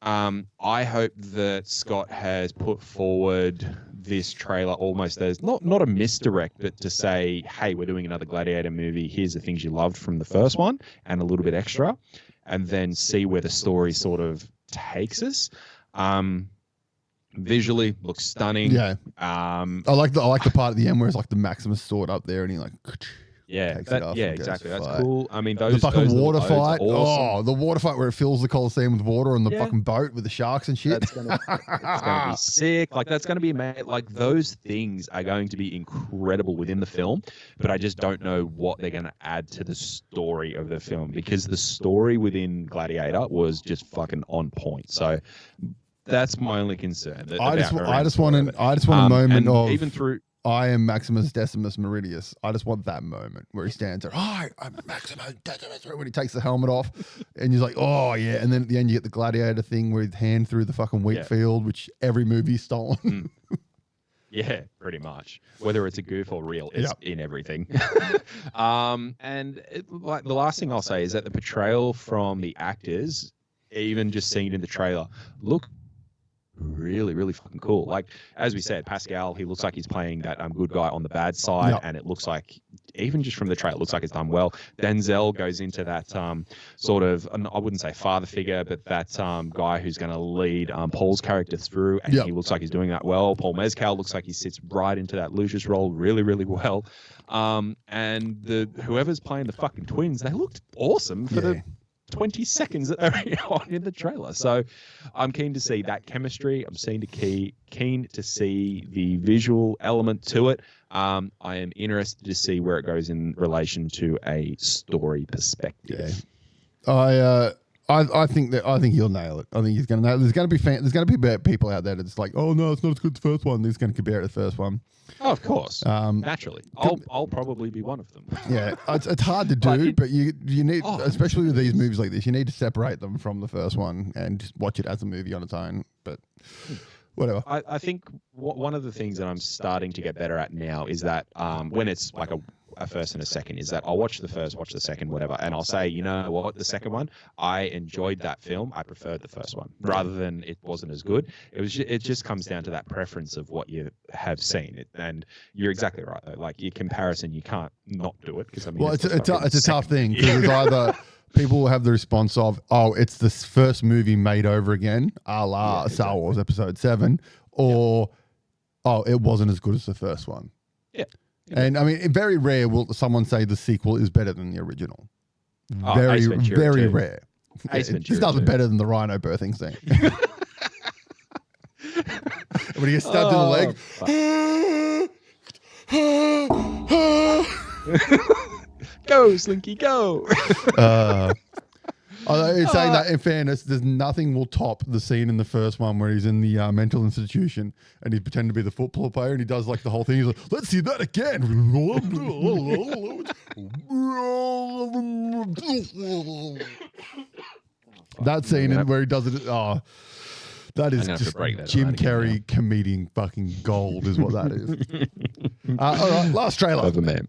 Speaker 3: I hope that Scott has put forward this trailer almost as not a misdirect, but to say, hey, we're doing another Gladiator movie. Here's the things you loved from the first one and a little bit extra, and then see where the story sort of takes us. Visually looks stunning.
Speaker 2: Yeah. I like the part at the end where it's like the Maximus sword up there and he like takes it off.
Speaker 3: Yeah,
Speaker 2: and
Speaker 3: exactly.
Speaker 2: goes,
Speaker 3: That's
Speaker 2: fight.
Speaker 3: cool. I mean,
Speaker 2: The fucking water fight.
Speaker 3: Awesome.
Speaker 2: Oh, the water fight where it fills the Colosseum with water on the fucking boat with the sharks and shit.
Speaker 3: That's gonna be sick. Like that's gonna be like those things are going to be incredible within the film, but I just don't know what they're gonna add to the story of the film because the story within Gladiator was just fucking on point. So that's my only concern.
Speaker 2: I just want a moment of
Speaker 3: even through.
Speaker 2: I am Maximus Decimus Meridius. I just want that moment where he stands there. Hi, I'm Maximus Decimus. When he takes the helmet off, and he's like, "Oh yeah," and then at the end you get the Gladiator thing where his hand through the fucking wheat field, which every movie's stolen.
Speaker 3: Yeah, pretty much. Whether it's a goof or real, it's in everything. And like the last thing I'll say is that the portrayal from the actors, even just seeing it in the trailer, look really, really fucking cool. Like as we said, Pascal, he looks like he's playing that good guy on the bad side, and it looks like even just from the trailer, it looks like it's done well. Denzel goes into that sort of, I wouldn't say father figure, but that guy who's going to lead Paul's character through, and he looks like he's doing that well. Paul Mescal looks like he sits right into that Lucius role really, really well. And whoever's playing the fucking twins, they looked awesome for the 20 seconds that they're on in the trailer. So I'm keen to see that chemistry. I'm keen to see the visual element to it. I am interested to see where it goes in relation to a story perspective.
Speaker 2: Yeah. I think he'll nail it. I think he's going to nail it. There's going to be people out there that's like, oh no, it's not as good as the first one. He's going to compare it to the first one.
Speaker 3: Oh, of course. Naturally. I'll probably be one of them.
Speaker 2: Yeah. It's hard to do, but you need, especially with these movies like this, you need to separate them from the first one and just watch it as a movie on its own. But whatever.
Speaker 3: I think one of the things that I'm starting to get better at now is that when it's like a first and a second, is that I'll watch the first, watch the second, whatever, and I'll say, you know what, the second one, I enjoyed that film. I preferred the first one rather than it wasn't as good. It just comes down to that preference of what you have seen. And you're exactly right though. Like your comparison, you can't not do it because I mean,
Speaker 2: it's a tough thing because it's either people will have the response of, oh, it's the first movie made over again, a la Star Wars Episode 7, or oh, it wasn't as good as the first one.
Speaker 3: Yeah.
Speaker 2: And I mean, very rare will someone say the sequel is better than the original. Very rare. It's nothing better than the rhino birthing scene. When he gets stabbed in
Speaker 3: the leg. Go, Slinky, go.
Speaker 2: Saying that, in fairness, there's nothing will top the scene in the first one where he's in the mental institution and he's pretending to be the football player and he does like the whole thing. He's like, let's see that again. That scene where he does it. Oh, that is just Jim Carrey comedian fucking gold is what that is. All right, last trailer.
Speaker 3: Over, man.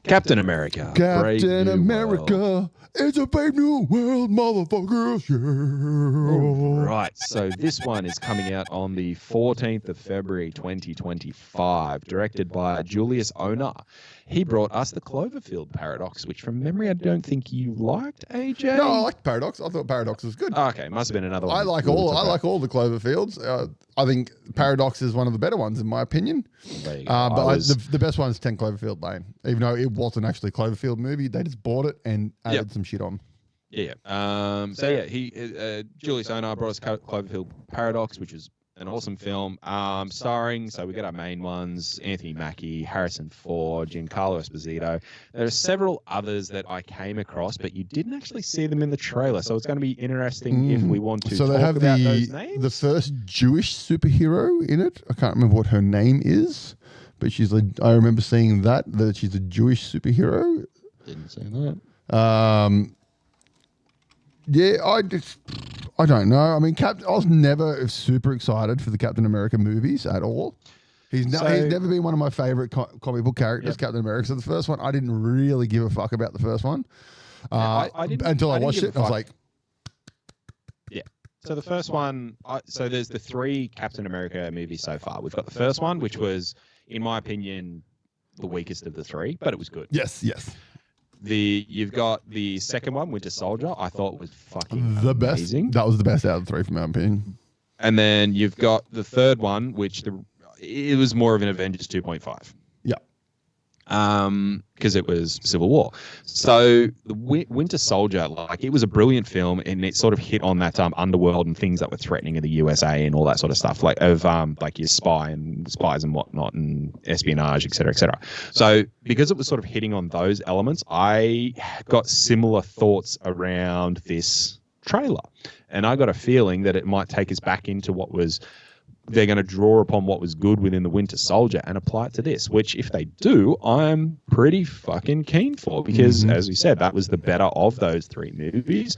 Speaker 3: Captain America.
Speaker 2: Captain America. It's a brave new world, motherfuckers. Yeah.
Speaker 3: Right. So this one is coming out on the 14th of February, 2025, directed by Julius Onah. He brought us the Cloverfield Paradox, which from memory, I don't think you liked, AJ.
Speaker 2: No, I liked Paradox. I thought Paradox was good.
Speaker 3: Okay, must have been another one.
Speaker 2: I like all the Cloverfields. I think Paradox is one of the better ones, in my opinion.
Speaker 3: There you go.
Speaker 2: But the best one is 10 Cloverfield Lane. Even though it wasn't actually a Cloverfield movie, they just bought it and added some shit on.
Speaker 3: Yeah. Julius Onah brought us Cloverfield Paradox, which is an awesome film. Starring, so we got our main ones: Anthony Mackie, Harrison Ford, Giancarlo Esposito. There are several others that I came across, but you didn't actually see them in the trailer. So it's going to be interesting if we want to talk about those names.
Speaker 2: The first Jewish superhero in it. I can't remember what her name is, but I remember seeing that she's a Jewish superhero.
Speaker 3: Didn't see that.
Speaker 2: I don't know. I mean, I was never super excited for the Captain America movies at all. He's never been one of my favorite comic book characters, Captain America. So the first one, I didn't really give a fuck about the first one
Speaker 3: I didn't
Speaker 2: until I watched it. And I was like,
Speaker 3: yeah, So the first one, so there's the 3 Captain America movies so far. We've got the first one, which was, in my opinion, the weakest of the 3, but it was good.
Speaker 2: Yes.
Speaker 3: You've got the second one, Winter Soldier. I thought was fucking
Speaker 2: The
Speaker 3: amazing.
Speaker 2: best. That was the best out of the 3, from my opinion.
Speaker 3: And then you've got the third one, which it was more of an Avengers 2.5.
Speaker 2: Yeah.
Speaker 3: Because it was Civil War. So the Winter Soldier, like, it was a brilliant film, and it sort of hit on that underworld and things that were threatening in the USA and all that sort of stuff, like of like your spies and whatnot and espionage, et cetera. So because it was sort of hitting on those elements, I got similar thoughts around this trailer, and I got a feeling that it might take us back into they're going to draw upon what was good within the Winter Soldier and apply it to this, which if they do, I'm pretty fucking keen for, because as we said, that was the better of those 3 movies.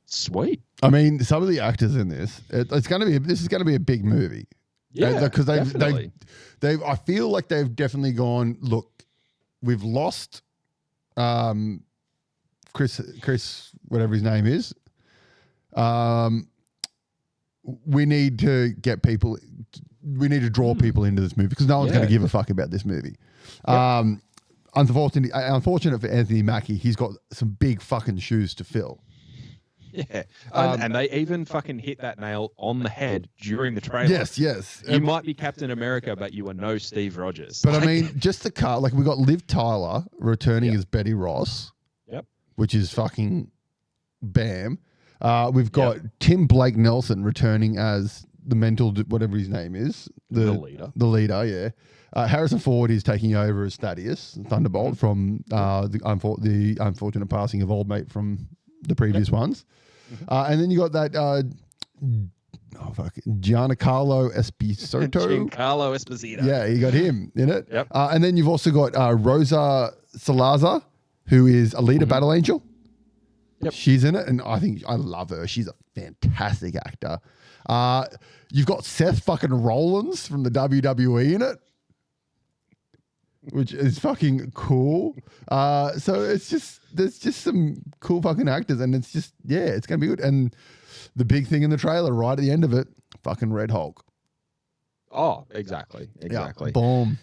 Speaker 3: Sweet.
Speaker 2: I mean, some of the actors in this, this is going to be a big movie.
Speaker 3: Yeah,
Speaker 2: because
Speaker 3: definitely.
Speaker 2: I feel like they've definitely gone, look, we've lost Chris, whatever his name is. We need to get people. We need to draw people into this movie because no one's going to give a fuck about this movie. Yep. Unfortunate for Anthony Mackie, he's got some big fucking shoes to fill.
Speaker 3: Yeah, and they even fucking hit that nail on the head during the trailer.
Speaker 2: Yes.
Speaker 3: You might be Captain America, but you are no Steve Rogers.
Speaker 2: But I mean, just the car. Like, we got Liv Tyler returning as Betty Ross.
Speaker 3: Yep.
Speaker 2: Which is fucking bam. We've got Tim Blake Nelson returning as the mental, whatever his name is. The
Speaker 3: leader.
Speaker 2: The leader, yeah. Harrison Ford is taking over as Thaddeus Thunderbolt from the unfortunate passing of old mate from the previous ones. And then you got that Giancarlo Esposito.
Speaker 3: Giancarlo Esposito.
Speaker 2: Yeah, you got him in it.
Speaker 3: Yep.
Speaker 2: And then you've also got Rosa Salazar, who is Alita Battle Angel.
Speaker 3: Yep.
Speaker 2: She's in it, and I love her. She's a fantastic actor. You've got Seth fucking Rollins from the WWE in it, which is fucking cool. So there's just some cool fucking actors, and it's gonna be good. And the big thing in the trailer, right at the end of it, fucking Red Hulk.
Speaker 3: Oh, exactly.
Speaker 2: Yeah, boom.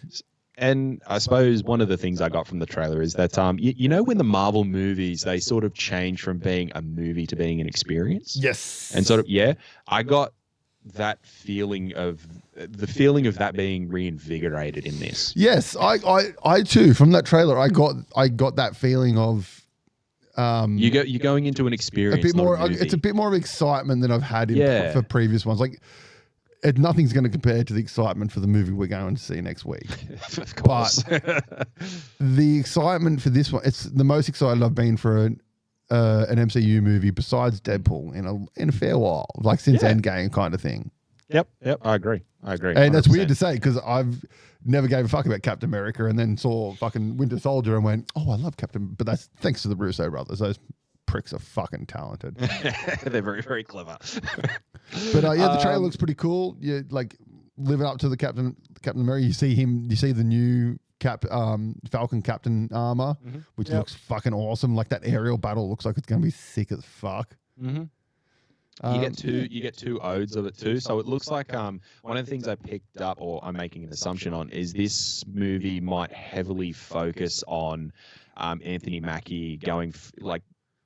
Speaker 3: And I suppose one of the things I got from the trailer is that, you know, when the Marvel movies, they sort of change from being a movie to being an experience.
Speaker 2: Yes.
Speaker 3: And sort of, I got that feeling of that being reinvigorated in this.
Speaker 2: Yes, I too. From that trailer, I got that feeling of.
Speaker 3: You're going into an experience.
Speaker 2: A bit more. It's a bit more of excitement than I've had for previous ones. Like, nothing's going to compare to the excitement for the movie we're going to see next week.
Speaker 3: Of course.
Speaker 2: But the excitement for this one, it's the most excited I've been for an MCU movie besides Deadpool in a fair while, like since Endgame kind of thing.
Speaker 3: Yep, I agree. And
Speaker 2: 100%. That's weird to say because I've never gave a fuck about Captain America and then saw fucking Winter Soldier and went, oh, I love Captain, but that's thanks to the Russo brothers. Those pricks are fucking talented.
Speaker 3: They're very, very clever.
Speaker 2: But the trailer looks pretty cool. You like living up to the Captain America. You see the new Falcon Captain armor, which looks fucking awesome. Like, that aerial battle looks like it's gonna be sick as fuck.
Speaker 3: Mm-hmm. You get two odes of it too. So it looks like one of the things I picked up, or I'm making an assumption on, is this movie might heavily focus on Anthony Mackie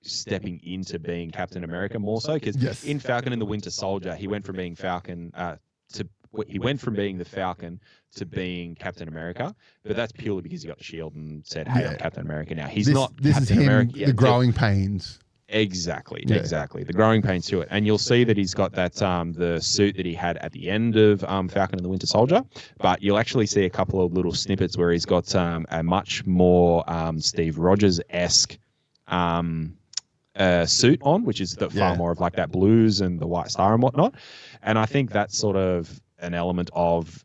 Speaker 3: stepping into being Captain America more so, because in Falcon and the Winter Soldier, he went from being Falcon the Falcon to being Captain America, but that's purely because he got the shield and said, "Hey, I'm Captain America now." This
Speaker 2: Captain
Speaker 3: is him,
Speaker 2: America. The growing pains.
Speaker 3: Exactly. The growing pains to it, and you'll see that he's got that the suit that he had at the end of Falcon and the Winter Soldier, but you'll actually see a couple of little snippets where he's got a much more Steve Rogers-esque suit on, which is far more of like that blues and the white star and whatnot. And I think that's sort of an element of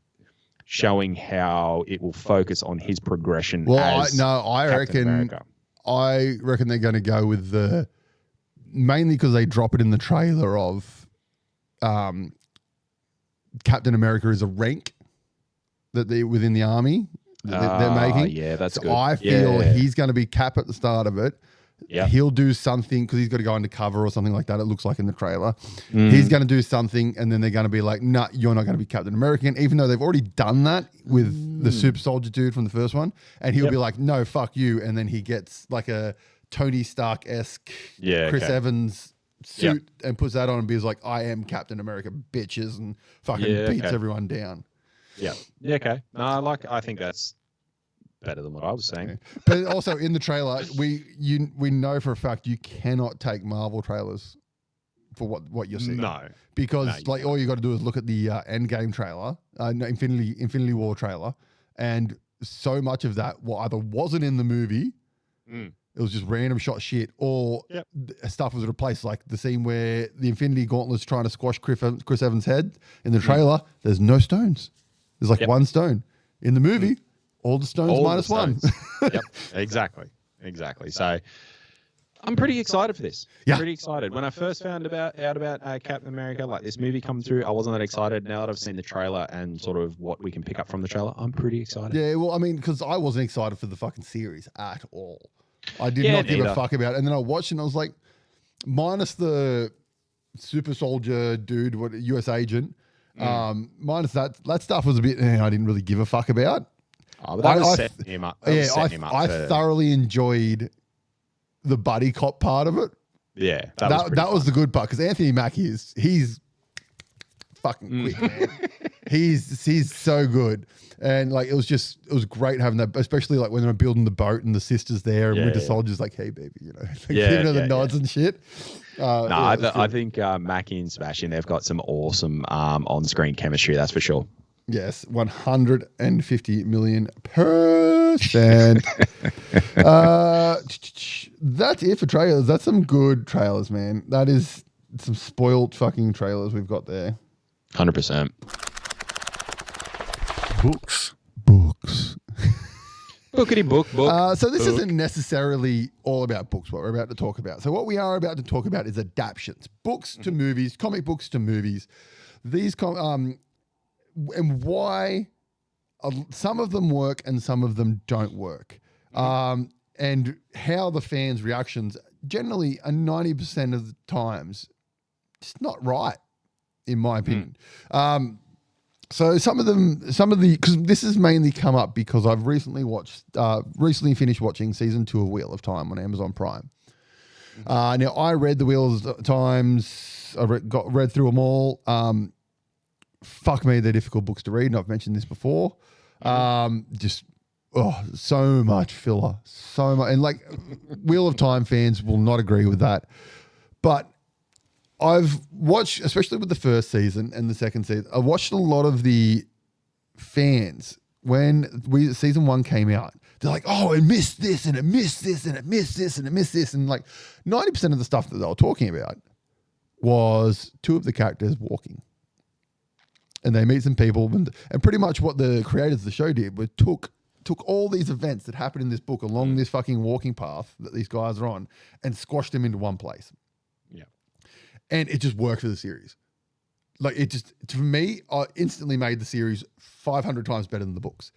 Speaker 3: showing how it will focus on his progression.
Speaker 2: I reckon they're going to go with mainly because they drop it in the trailer of Captain America is a rank that they within the army they're making.
Speaker 3: Yeah, that's
Speaker 2: so
Speaker 3: good.
Speaker 2: I feel he's going to be Cap at the start of it.
Speaker 3: Yeah.
Speaker 2: He'll do something because he's got to go undercover or something like that. It looks like in the trailer. He's going to do something, and then they're going to be like, "Nah, you're not going to be Captain America," even though they've already done that with the super soldier dude from the first one. And he'll be like, "No, fuck you," and then he gets like a Tony Stark-esque Chris Evans suit and puts that on and be like, "I am Captain America, bitches," and fucking beats everyone down.
Speaker 3: Yeah. Yeah. Okay. No, I think that's better than what I was saying.
Speaker 2: But also in the trailer, we know for a fact you cannot take Marvel trailers for what you're seeing.
Speaker 3: No.
Speaker 2: Because all you got to do is look at the Endgame trailer, Infinity War trailer, and so much of that either wasn't in the movie, it was just random shot shit, or stuff was replaced, like the scene where the Infinity Gauntlet's trying to squash Chris Evans' head in the trailer. There's no stones. There's like one stone. In the movie, all the stones minus one.
Speaker 3: Yep, exactly. So I'm pretty excited for this.
Speaker 2: Yeah.
Speaker 3: Pretty excited. When I first found out about Captain America, like this movie coming through, I wasn't that excited. Now that I've seen the trailer and sort of what we can pick up from the trailer, I'm pretty excited.
Speaker 2: Yeah, well, I mean, because I wasn't excited for the fucking series at all. I did not give a fuck about it. And then I watched it and I was like, minus the super soldier dude, US agent, minus that stuff was a bit, I didn't really give a fuck about.
Speaker 3: Oh, but that was setting him up.
Speaker 2: I thoroughly enjoyed the buddy cop part of it.
Speaker 3: Yeah,
Speaker 2: that was the good part, because Anthony Mackie he's fucking quick, man. he's so good, and like it was great having that, especially like when they were building the boat and the sisters there, and Winter Soldier's like, "Hey, baby," giving her the nods and shit.
Speaker 3: I think Mackie and Sebastian, they've got some awesome on-screen chemistry. That's for sure.
Speaker 2: Yes, 150 million %. That's it for trailers. That's some good trailers, man. That is some spoiled fucking trailers we've got there.
Speaker 3: 100%.
Speaker 1: Books.
Speaker 3: Bookity book.
Speaker 2: So this isn't necessarily all about books, what we're about to talk about. So what we are about to talk about is adaptations. Books to movies, comic books to movies. These and why some of them work and some of them don't work. And how the fans' reactions generally are 90% of the times just not right, in my opinion. So because this has mainly come up because I've recently finished watching season 2 of Wheel of Time on Amazon Prime. Now I read the Wheel of Times, read through them all. Fuck me, they're difficult books to read, and I've mentioned this before. So much filler, so much, and like Wheel of Time fans will not agree with that. But I've watched, especially with the first season and the second season, I watched a lot of the fans when season 1 came out. They're like, "Oh, it missed this, and it missed this, and it missed this, and it missed this," and like 90% of the stuff that they were talking about was 2 of the characters walking. And they meet some people, and pretty much what the creators of the show did was took all these events that happened in this book along this fucking walking path that these guys are on and squashed them into one place.
Speaker 3: Yeah.
Speaker 2: And it just worked for the series. Like it just, for me, I instantly made the series 500 times better than the books.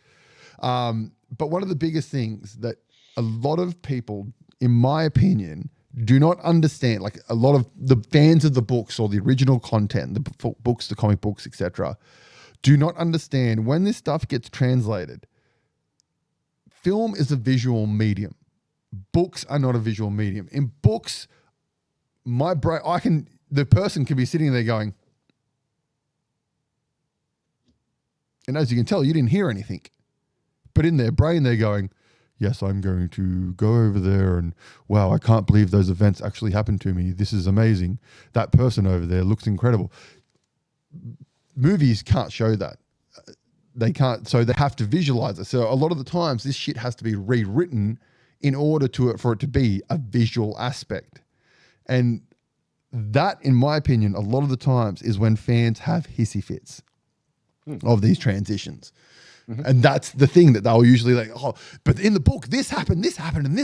Speaker 2: But one of the biggest things that a lot of people, in my opinion, do not understand, like a lot of the fans of the books or the original content, the books, the comic books, etc., do not understand when this stuff gets translated. Film is a visual medium. Books are not a visual medium. In books, my brain, the person can be sitting there going, and as you can tell, you didn't hear anything. But in their brain, they're going, "Yes, I'm going to go over there and wow, I can't believe those events actually happened to me. This is amazing. That person over there looks incredible." Movies can't show that. They can't, so they have to visualize it. So a lot of the times this shit has to be rewritten in order for it to be a visual aspect. And that, in my opinion, a lot of the times is when fans have hissy fits of these transitions. And that's the thing that they'll usually like, "Oh, but in the book, this happened, and this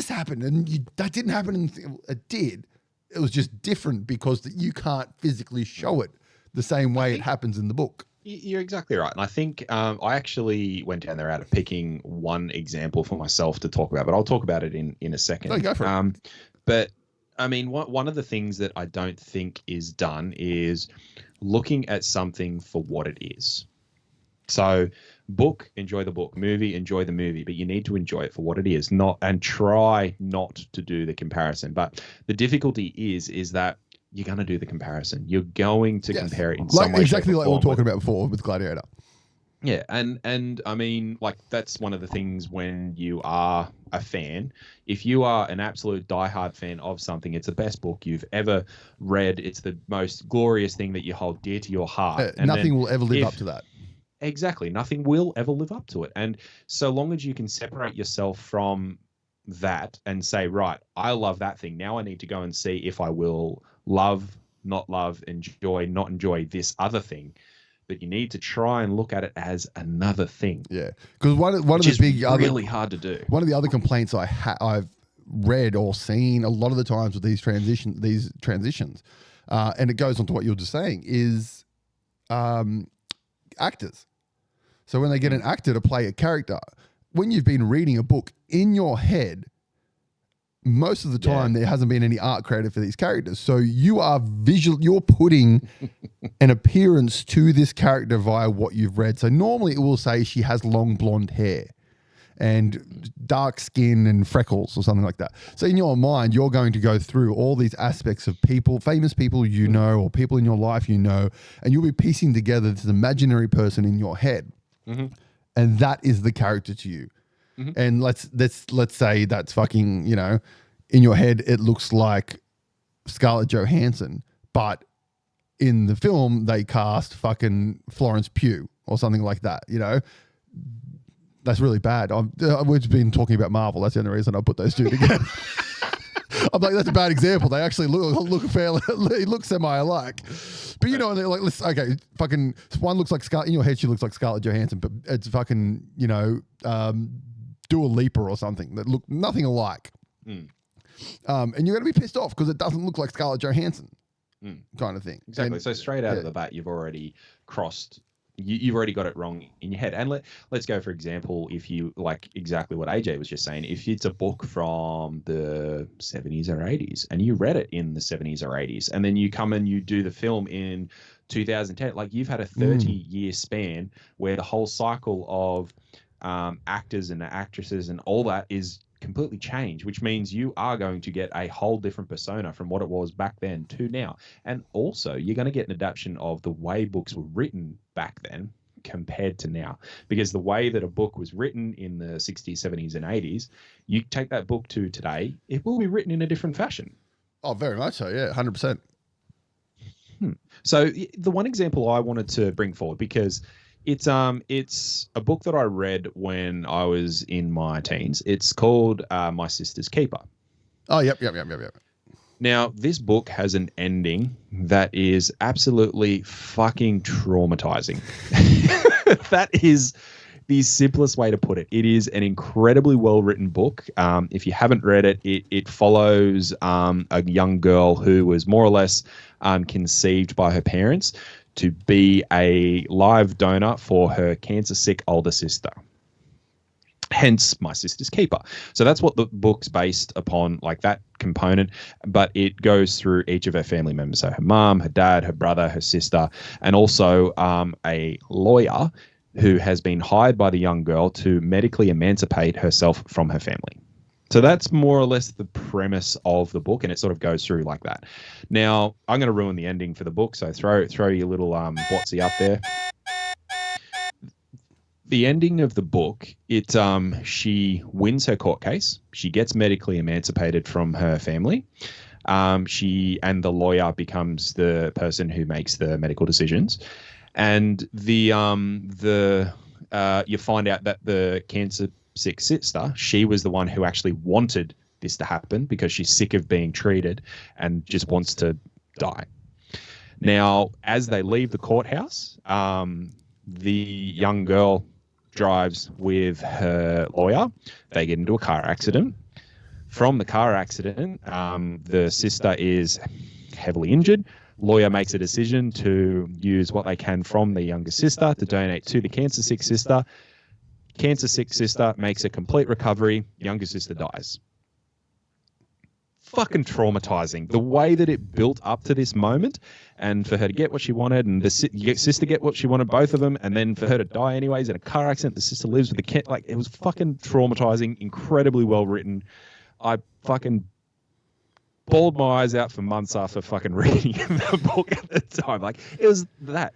Speaker 2: happened, and that didn't happen." And it did. It was just different because you can't physically show it the same way it happens in the book.
Speaker 3: You're exactly right. And I think I actually went down there out of picking one example for myself to talk about, but I'll talk about it in a second.
Speaker 2: No, go for it.
Speaker 3: But I mean, one of the things that I don't think is done is looking at something for what it is. So book, enjoy the book, movie, enjoy the movie, but you need to enjoy it for what it is, and try not to do the comparison. But the difficulty is that you're going to do the comparison. You're going to compare it in some way,
Speaker 2: exactly
Speaker 3: shape, or
Speaker 2: like we were
Speaker 3: form,
Speaker 2: talking about before with Gladiator.
Speaker 3: Yeah, and I mean, like, that's one of the things when you are a fan. If you are an absolute diehard fan of something, it's the best book you've ever read. It's the most glorious thing that you hold dear to your heart. And
Speaker 2: nothing will ever live up to that.
Speaker 3: Exactly. Nothing will ever live up to it. And so long as you can separate yourself from that and say, right, I love that thing. Now I need to go and see if I will love, not love, enjoy, not enjoy this other thing. But you need to try and look at it as another thing.
Speaker 2: Yeah, because one of the big
Speaker 3: really hard to do.
Speaker 2: One of the other complaints I've read or seen a lot of the times with these transitions, and it goes on to what you're just saying, is actors. So when they get an actor to play a character, when you've been reading a book in your head, most of the time there hasn't been any art created for these characters. So you're putting an appearance to this character via what you've read. So normally it will say she has long blonde hair and dark skin and freckles or something like that. So in your mind, you're going to go through all these aspects of people, famous people you know, or people in your life you know, and you'll be piecing together this imaginary person in your head. Mm-hmm. And that is the character to you. Mm-hmm. And let's say that's fucking, in your head it looks like Scarlett Johansson, but in the film they cast fucking Florence Pugh or something like that. That's really bad. We've been talking about Marvel. That's the only reason I put those two together. I'm like, that's a bad example. They actually look fairly, look semi-alike. But they're like, okay, fucking one looks like Scarlett. In your head, she looks like Scarlett Johansson, but it's fucking, Dua Lipa or something that look nothing alike. Mm. And you're going to be pissed off because it doesn't look like Scarlett Johansson kind of thing.
Speaker 3: Exactly. So straight out of the bat, you've already crossed. You've already got it wrong in your head. And let's go, for example, if you like exactly what AJ was just saying, if it's a book from the 70s or 80s and you read it in the 70s or 80s, and then you come and you do the film in 2010, like you've had a 30-year span where the whole cycle of actors and actresses and all that is completely changed, which means you are going to get a whole different persona from what it was back then to now. And also you're going to get an adaptation of the way books were written back then compared to now, because the way that a book was written in the 60s, 70s and 80s, you take that book to today, it will be written in a different fashion.
Speaker 2: Oh, very much so. Yeah. 100%.
Speaker 3: So the one example I wanted to bring forward, because it's a book that I read when I was in my teens. It's called My Sister's Keeper.
Speaker 2: Oh, yep.
Speaker 3: Now, this book has an ending that is absolutely fucking traumatizing. That is the simplest way to put it. It is an incredibly well-written book. If you haven't read it, it follows a young girl who was more or less conceived by her parents to be a live donor for her cancer-sick older sister. Hence, My Sister's Keeper. So that's what the book's based upon, like that component, but it goes through each of her family members. So her mom, her dad, her brother, her sister, and also a lawyer who has been hired by the young girl to medically emancipate herself from her family. So that's more or less the premise of the book, and it sort of goes through like that. Now, I'm going to ruin the ending for the book, so throw your little botsy up there. The ending of the book, she wins her court case. She gets medically emancipated from her family. She and the lawyer becomes the person who makes the medical decisions, and you find out that the cancer-sick sister, she was the one who actually wanted this to happen because she's sick of being treated and just wants to die. Now, as they leave the courthouse, the young girl drives with her lawyer. They get into a car accident. From the car accident, the sister is heavily injured. lawyer makes a decision to use what they can from the younger sister to donate to the cancer-sick sister. Cancer-sick sister makes a complete recovery. Younger sister dies. Fucking traumatizing. The way that it built up to this moment, and for her to get what she wanted, and the sister get what she wanted, both of them, and then for her to die anyways in a car accident. The sister lives with the kid. Like, it was fucking traumatizing. Incredibly well written. I fucking bawled my eyes out for months after fucking reading the book at the time. Like, it was that.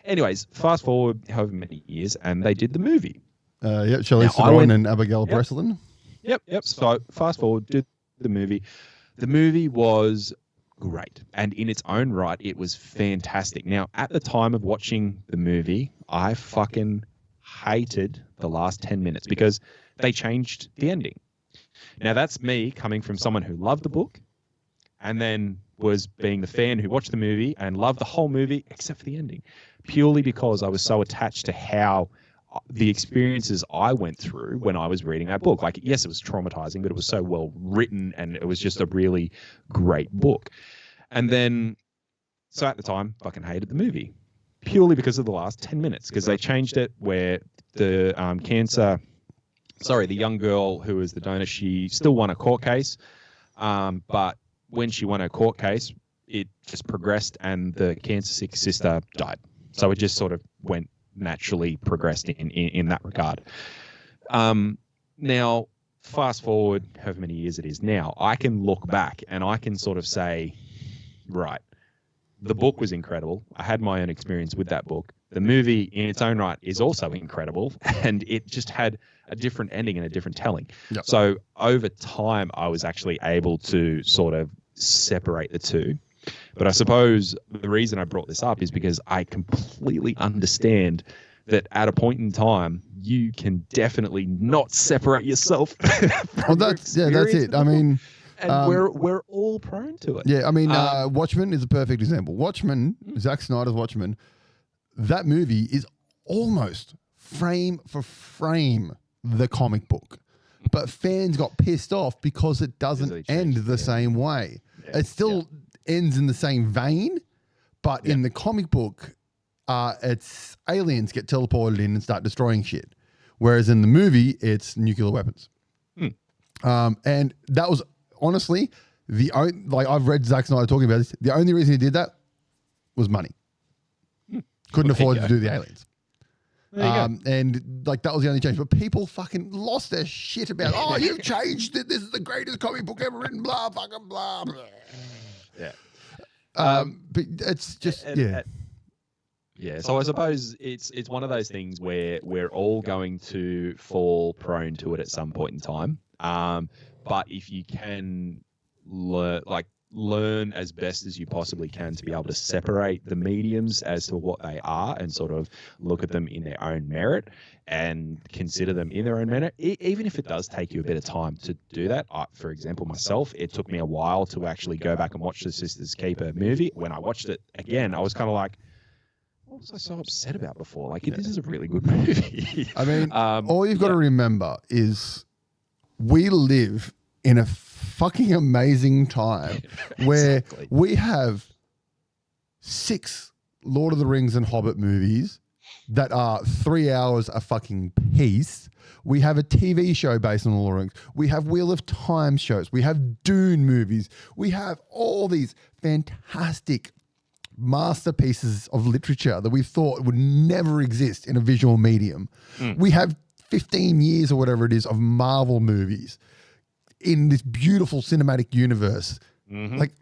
Speaker 3: Anyways, fast forward however many years, and they did the movie.
Speaker 2: Yep, Shelley Theron and Abigail Breslin.
Speaker 3: Yep. So fast forward, did the movie. The movie was great, and in its own right, it was fantastic. Now, at the time of watching the movie, I fucking hated the last 10 minutes because they changed the ending. Now, that's me coming from someone who loved the book and then was being the fan who watched the movie and loved the whole movie except for the ending, purely because I was so attached to how the experiences I went through when I was reading that book. Like, yes, it was traumatizing, but it was so well written and it was just a really great book. And then, so at the time, fucking hated the movie purely because of the last 10 minutes, because they changed it where the the young girl who was the donor, she still won a court case. But when she won her court case, it just progressed and the cancer-sick sister died. So it just sort of went naturally progressed in that regard. Now, fast forward however many years it is now, I can look back and I can sort of say, right, the book was incredible. I had my own experience with that book. The movie in its own right is also incredible, and it just had a different ending and a different telling. Yep. So over time, I was actually able to sort of separate the two. But I suppose the reason I brought this up is because I completely understand that at a point in time, you can definitely not separate yourself.
Speaker 2: Well, that's it. I mean,
Speaker 3: and we're all prone to it.
Speaker 2: Yeah, I mean, Watchmen is a perfect example. Watchmen, Zack Snyder's Watchmen, that movie is almost frame for frame the comic book, but fans got pissed off because it doesn't end the same way. Yeah. It still ends in the same vein, but in the comic book, it's aliens get teleported in and start destroying shit. Whereas in the movie, it's nuclear weapons. And that was honestly I've read Zack Snyder talking about this. The only reason he did that was money. Couldn't afford to do the aliens. And like that was the only change. But people fucking lost their shit about, oh, you've changed it. This is the greatest comic book ever written. Blah fucking blah. Blah.
Speaker 3: Yeah.
Speaker 2: But it's just
Speaker 3: Yeah, so I suppose it's one of those things where we're all going to fall prone to it at some point in time. But if you can learn as best as you possibly can to be able to separate the mediums as to what they are and sort of look at them in their own merit and consider them in their own merit, even if it does take you a bit of time to do that. For example, myself, it took me a while to actually go back and watch the Sisters Keeper movie. When I watched it again, I was kind of like, what was I so upset about before? Like, this is a really good movie.
Speaker 2: I mean, all you've got to remember is we live in a fucking amazing time where we have 6 Lord of the Rings and Hobbit movies that are 3 hours a fucking piece. We have a TV show based on Lord of the Rings. We have Wheel of Time shows. We have Dune movies. We have all these fantastic masterpieces of literature that we thought would never exist in a visual medium. We have 15 years or whatever it is of Marvel movies in this beautiful cinematic universe. Like,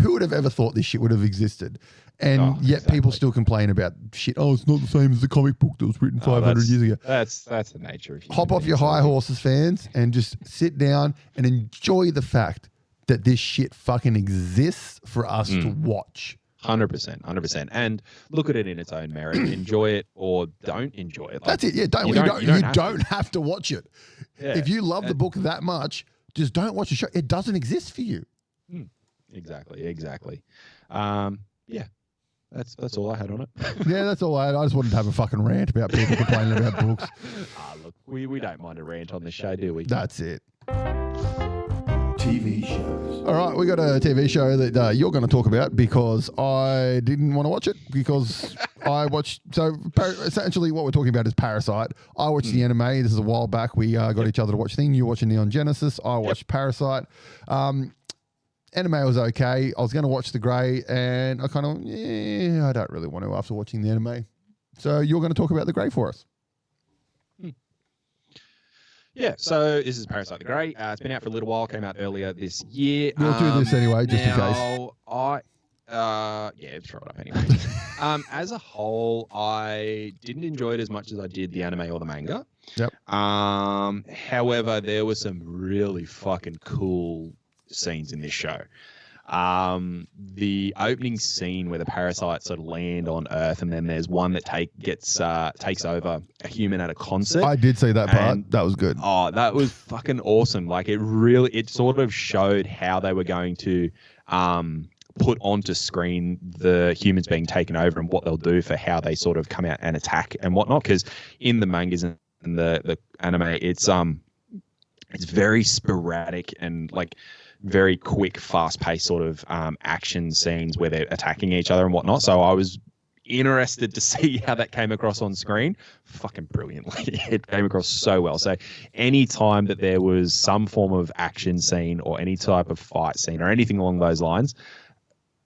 Speaker 2: who would have ever thought this shit would have existed? And yet people still complain about shit. Oh, it's not the same as the comic book that was written 500 years ago.
Speaker 3: That's the nature of
Speaker 2: Hop off your high horses, fans, and just sit down and enjoy the fact that this shit fucking exists for us to watch.
Speaker 3: 100%. And look at it in its own merit. Enjoy it or don't enjoy it.
Speaker 2: That's it. Yeah, you don't have to watch it. Yeah. If you love the book that much, just don't watch the show. It doesn't exist for you.
Speaker 3: Exactly. Yeah. That's all I had on it.
Speaker 2: Yeah, that's all I had. I just wanted to have a fucking rant about people complaining about books.
Speaker 3: Look, we don't mind a rant on this show, do we?
Speaker 2: That's it.
Speaker 1: TV shows.
Speaker 2: All right, we got a TV show that you're going to talk about because I didn't want to watch it because I watched. So essentially, what we're talking about is Parasyte. I watched the anime. This is a while back. We got each other to watch thing. You're watching Neon Genesis. I watched Parasyte. Anime was okay. I was going to watch The Grey, and I kind of, I don't really want to after watching the anime. So you're going to talk about The Grey for us.
Speaker 3: Yeah, so this is Parasyte the Grey. It's been out for a little while. Came out earlier this year.
Speaker 2: We'll do this anyway, just in case.
Speaker 3: Throw it up anyway. As a whole, I didn't enjoy it as much as I did the anime or the manga.
Speaker 2: Yep.
Speaker 3: However, there were some really fucking cool scenes in this show. The opening scene where the parasites sort of land on Earth, and then there's one that takes over a human at a concert.
Speaker 2: I did see that part. That was good.
Speaker 3: Oh, that was fucking awesome. Like it sort of showed how they were going to put onto screen the humans being taken over and what they'll do for how they sort of come out and attack and whatnot. Because in the mangas and the anime, it's very sporadic and like very quick, fast-paced sort of action scenes where they're attacking each other and whatnot. So I was interested to see how that came across on screen. Fucking brilliantly. It came across so well. So any time that there was some form of action scene or any type of fight scene or anything along those lines,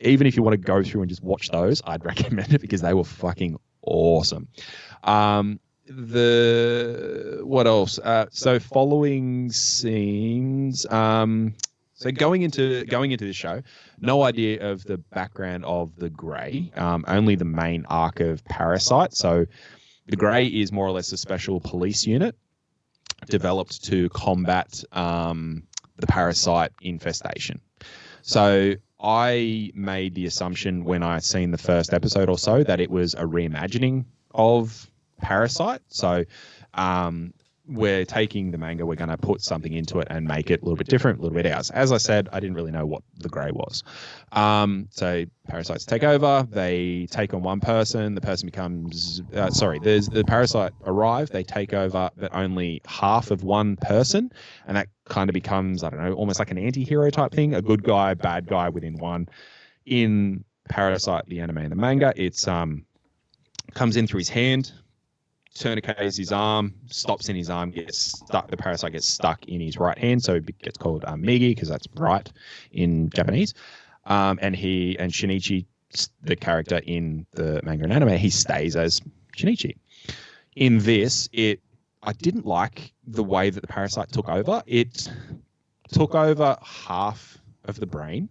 Speaker 3: even if you want to go through and just watch those, I'd recommend it because they were fucking awesome. What else? So following scenes... So going into this show, no idea of the background of the Grey, only the main arc of Parasyte. So the Grey is more or less a special police unit developed to combat the parasite infestation. So I made the assumption when I seen the first episode or so that it was a reimagining of Parasyte. So we're taking the manga, we're going to put something into it and make it a little bit different, a little bit ours. As I said, I didn't really know what the Grey was. So parasites take over, they take on one person, the person becomes, the parasite arrive, they take over, but only half of one person, and that kind of becomes, I don't know, almost like an anti-hero type thing, a good guy, bad guy within one. In Parasyte, the anime and the manga, it's comes in through his hand, tourniquets his arm, stops in his arm, gets stuck. The parasite gets stuck in his right hand, so it gets called Migi because that's right in Japanese. And Shinichi, the character in the manga and anime, he stays as Shinichi. In this, I didn't like the way that the parasite took over. It took over half of the brain,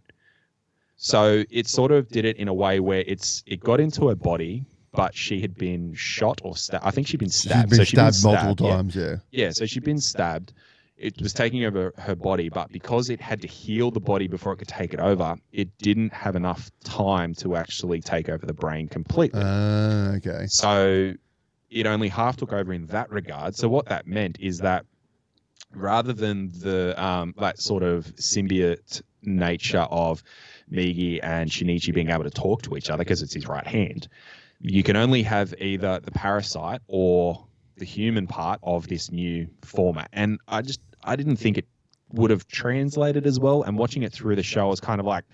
Speaker 3: so it sort of did it in a way where it got into her body. But she had been shot or stabbed. I think she'd been stabbed.
Speaker 2: She'd been stabbed multiple times, yeah.
Speaker 3: Yeah, so she'd been stabbed. It was taking over her body, but because it had to heal the body before it could take it over, it didn't have enough time to actually take over the brain completely.
Speaker 2: Okay.
Speaker 3: So it only half took over in that regard. So what that meant is that rather than the that sort of symbiote nature of Migi and Shinichi being able to talk to each other because it's his right hand, you can only have either the parasite or the human part of this new format. And I didn't think it would have translated as well. And watching it through the show, I was kind of like,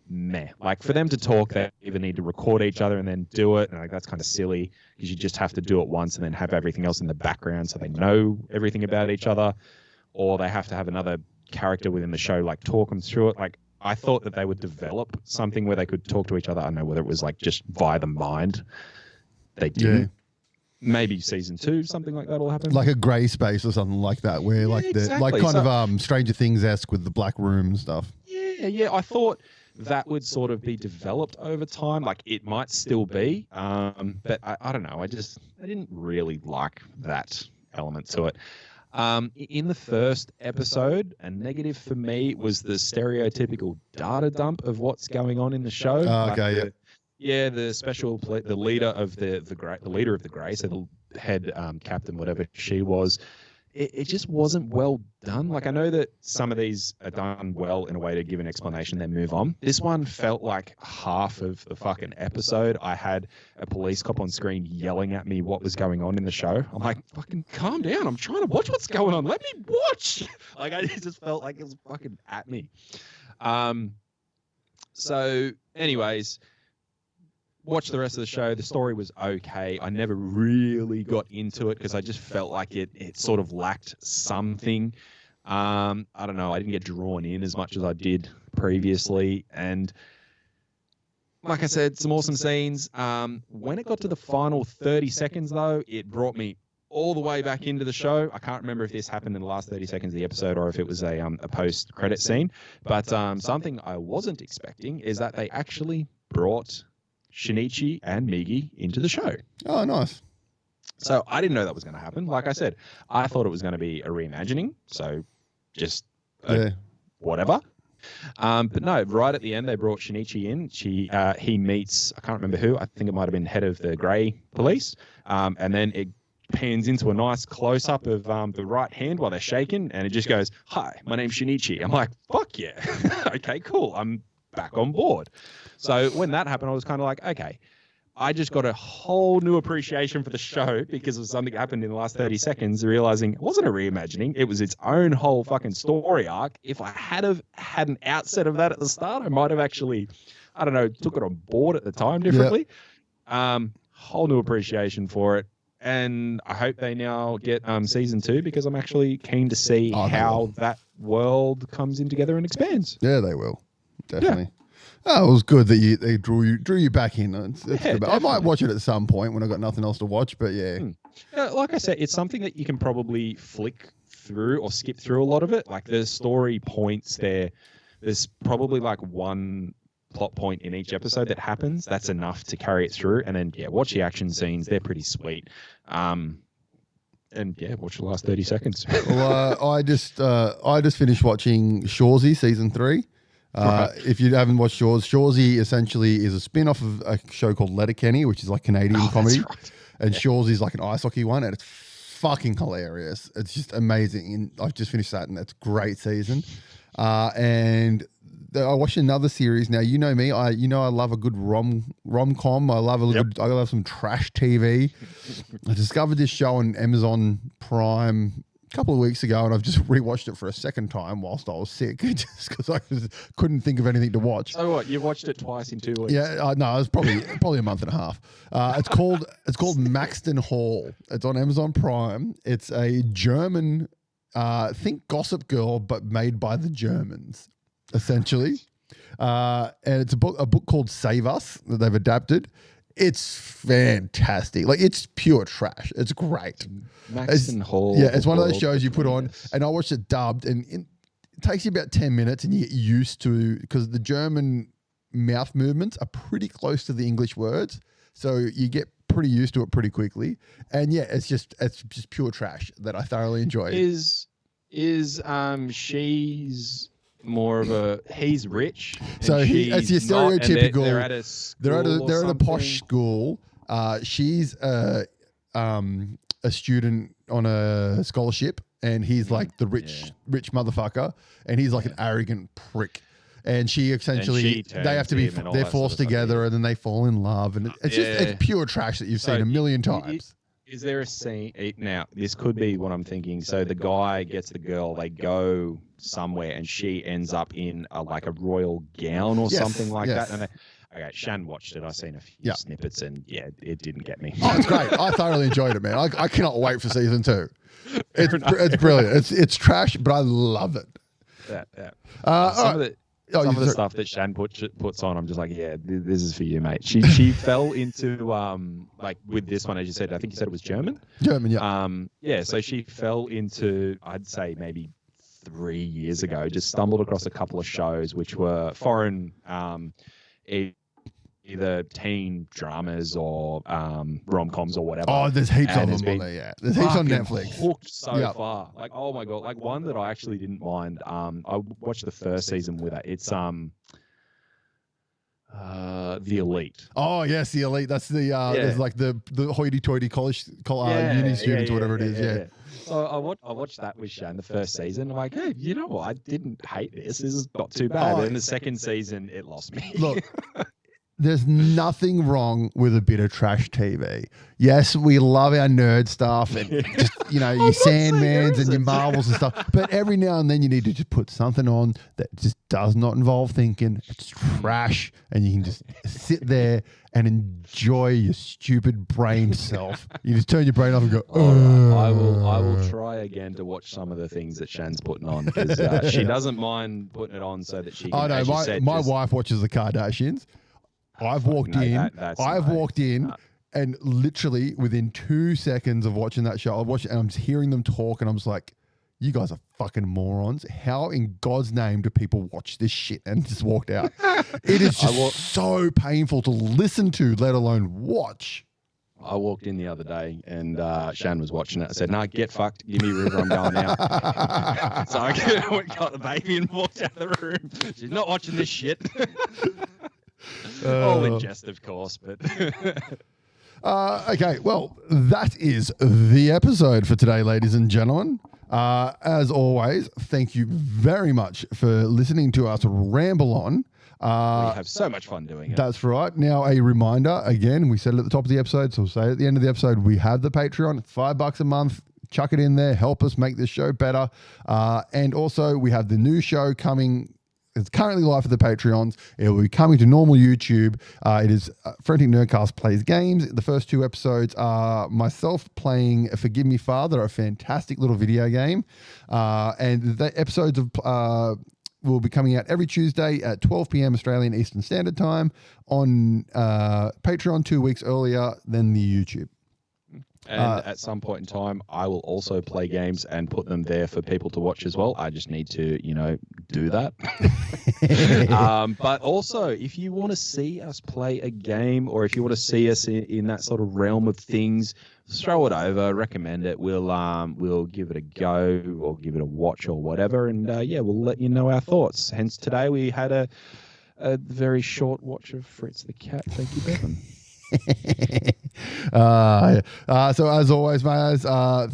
Speaker 3: meh. Like for them to talk, they either need to record each other and then do it. And like, that's kind of silly because you just have to do it once and then have everything else in the background so they know everything about each other. Or they have to have another character within the show, like talk them through it. Like, I thought that they would develop something where they could talk to each other. I don't know whether it was like just via the mind. They didn't. Yeah. Maybe season 2, something like that will happen.
Speaker 2: Like a grey space or something like that, where of Stranger Things-esque with the black room and stuff.
Speaker 3: Yeah. I thought that would sort of be developed over time. Like it might still be, but I don't know. I didn't really like that element to it. In the first episode, a negative for me was the stereotypical data dump of what's going on in the show.
Speaker 2: The
Speaker 3: leader of the Grey, so the head captain, whatever she was, it just wasn't well done. Like, I know that some of these are done well in a way to give an explanation, then move on. This one felt like half of the fucking episode. I had a police cop on screen yelling at me what was going on in the show. I'm like, fucking calm down. I'm trying to watch what's going on. Let me watch. Like, I just felt like it was fucking at me. So anyways, watch the rest of the show. The story was okay. I never really got into it because I just felt like it sort of lacked something. I don't know. I didn't get drawn in as much as I did previously. And like I said, some awesome scenes. When it got to the final 30 seconds, though, it brought me all the way back into the show. I can't remember if this happened in the last 30 seconds of the episode or if it was a post-credit scene. But something I wasn't expecting is that they actually brought Shinichi and Migi into the show.
Speaker 2: Oh, nice.
Speaker 3: So I didn't know that was going to happen. Like I said, I thought it was going to be a reimagining. So just whatever. But no, right at the end, they brought Shinichi in. He meets, I can't remember who. I think it might have been head of the Grey Police. And then it pans into a nice close-up of the right hand while they're shaking. And it just goes, "Hi, my name's Shinichi." I'm like, fuck yeah. Okay, cool. I'm back on board. So when that happened, I was kind of like, okay, I just got a whole new appreciation for the show because of something that happened in the last 30 seconds, realizing it wasn't a reimagining. It was its own whole fucking story arc. If I had an outset of that at the start, I might have actually, I don't know, took it on board at the time differently. Yep. Whole new appreciation for it. And I hope they now get season 2 because I'm actually keen to see how that world comes in together and expands.
Speaker 2: Yeah, they will. Definitely. Yeah. Oh, it was good that they drew you back in. It's good. I might watch it at some point when I've got nothing else to watch, but yeah.
Speaker 3: Like I said, it's something that you can probably flick through or skip through a lot of it. Like the story points there's probably like one plot point in each episode that happens. That's enough to carry it through. And then, watch the action scenes. They're pretty sweet. And watch the last 30 seconds.
Speaker 2: Well, I just finished watching Shorzy season 3. If you haven't watched Shorzy essentially is a spin-off of a show called Letterkenny, which is like Canadian comedy. Right. And Shorzy is like an ice hockey one, and it's fucking hilarious. It's just amazing. And I've just finished that, and it's a great season. And I watched another series. Now, you know me. I love a good rom-com. I love some trash TV. I discovered this show on Amazon Prime a couple of weeks ago, and I've just rewatched it for a second time whilst I was sick, just because I couldn't think of anything to watch.
Speaker 3: So what? You watched it twice in 2 weeks?
Speaker 2: Yeah, no, it was probably a month and a half. It's called Maxton Hall. It's on Amazon Prime. It's a German, think Gossip Girl, but made by the Germans, essentially. And it's a book called Save Us that they've adapted. It's fantastic. Like, it's pure trash. It's great.
Speaker 3: Maxton Hall.
Speaker 2: Yeah, it's one of those shows you put on, and I watched it dubbed, and it takes you about 10 minutes, and you get used to, because the German mouth movements are pretty close to the English words, so you get pretty used to it pretty quickly. And yeah, it's just pure trash that I thoroughly enjoy.
Speaker 3: She's more of a he's rich,
Speaker 2: so it's your stereotypical.
Speaker 3: They're at a school.
Speaker 2: They're at a posh school. She's a student on a scholarship, and he's like the rich motherfucker, and he's like an arrogant prick. And she essentially, they have to be, they're forced together, and then they fall in love, and it's pure trash that you've seen a million times.
Speaker 3: Is there a scene now? This could be what I'm thinking. So the guy gets the girl. They go somewhere, and she ends up in a royal gown or something like that. And okay, Shan watched it. I've seen a few snippets, and it didn't get me.
Speaker 2: Oh, it's great. I thoroughly enjoyed it, man. I cannot wait for season 2. It's brilliant. It's trash, but I love it.
Speaker 3: Some of the stuff that Shan puts on, I'm just like, yeah, this is for you, mate. She fell into with this one, as you said, I think you said it was German.
Speaker 2: German, yeah.
Speaker 3: Yeah, so she fell into, I'd say maybe 3 years ago, just stumbled across a couple of shows which were foreign, either teen dramas or rom-coms or whatever.
Speaker 2: Oh, there's heaps of them on there, yeah. There's heaps on Netflix.
Speaker 3: Hooked so far. Like, oh my God. Like, one that I actually didn't mind. I watched the first season with it. It's, The Elite.
Speaker 2: Oh yes, the Elite. That's the there's like the hoity-toity college uni students, whatever it is. Yeah.
Speaker 3: So I watched that with Shan the first season. I'm like, hey, you know what? I didn't hate this. This is not too bad. And the second season, it lost me.
Speaker 2: Look, there's nothing wrong with a bit of trash TV. Yes, we love our nerd stuff and just, you know, your Sandmans and your Marvels and stuff. But every now and then you need to just put something on that just does not involve thinking. It's trash. And you can just sit there and enjoy your stupid brain self. You just turn your brain off and go,
Speaker 3: I will try again to watch some of the things that Shan's putting on because she doesn't mind putting it on so that she can,
Speaker 2: my wife watches the Kardashians. I've walked in and literally within 2 seconds of watching that show, I watched it and I'm just hearing them talk and I'm just like, you guys are fucking morons. How in God's name do people watch this shit? And just walked out. It is just so painful to listen to, let alone watch.
Speaker 3: I walked in the other day and Shan was watching it. I said, no, get fucked. Give me River. I'm going out. So I went and got the baby and walked out of the room. She's not watching this shit. All in jest, of course, but
Speaker 2: okay, well, that is the episode for today, ladies and gentlemen. As always, thank you very much for listening to us ramble on.
Speaker 3: We have so much fun doing it.
Speaker 2: That's right. Now, a reminder, again, we said it at the top of the episode, so we'll say it at the end of the episode, we have the Patreon. It's $5 a month. Chuck it in there. Help us make this show better. And also, we have the new show coming. It's currently live for the Patreons. It will be coming to normal YouTube. It is Frantic Nerdcast Plays Games. The first 2 episodes are myself playing Forgive Me Father, a fantastic little video game. And the episodes will be coming out every Tuesday at 12 p.m. Australian Eastern Standard Time on Patreon 2 weeks earlier than the YouTube.
Speaker 3: And at some point in time, I will also play games and put them there for people to watch as well. I just need to, do that. But also, if you want to see us play a game or if you want to see us in that sort of realm of things, throw it over, recommend it. We'll give it a go or give it a watch or whatever. And we'll let you know our thoughts. Hence, today we had a very short watch of Fritz the Cat. Thank you, Bevan.
Speaker 2: So as always, mate,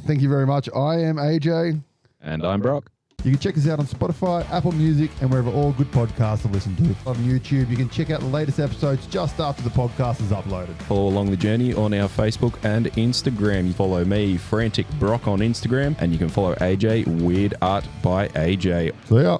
Speaker 2: thank you very much. I am AJ.
Speaker 3: And I'm Brock.
Speaker 2: You can check us out on Spotify, Apple Music, and wherever all good podcasts are listened to. On YouTube, you can check out the latest episodes just after the podcast is uploaded.
Speaker 3: Follow along the journey on our Facebook and Instagram. You follow me, Frantic Brock, on Instagram, and you can follow AJ, Weird Art by AJ.
Speaker 2: See ya.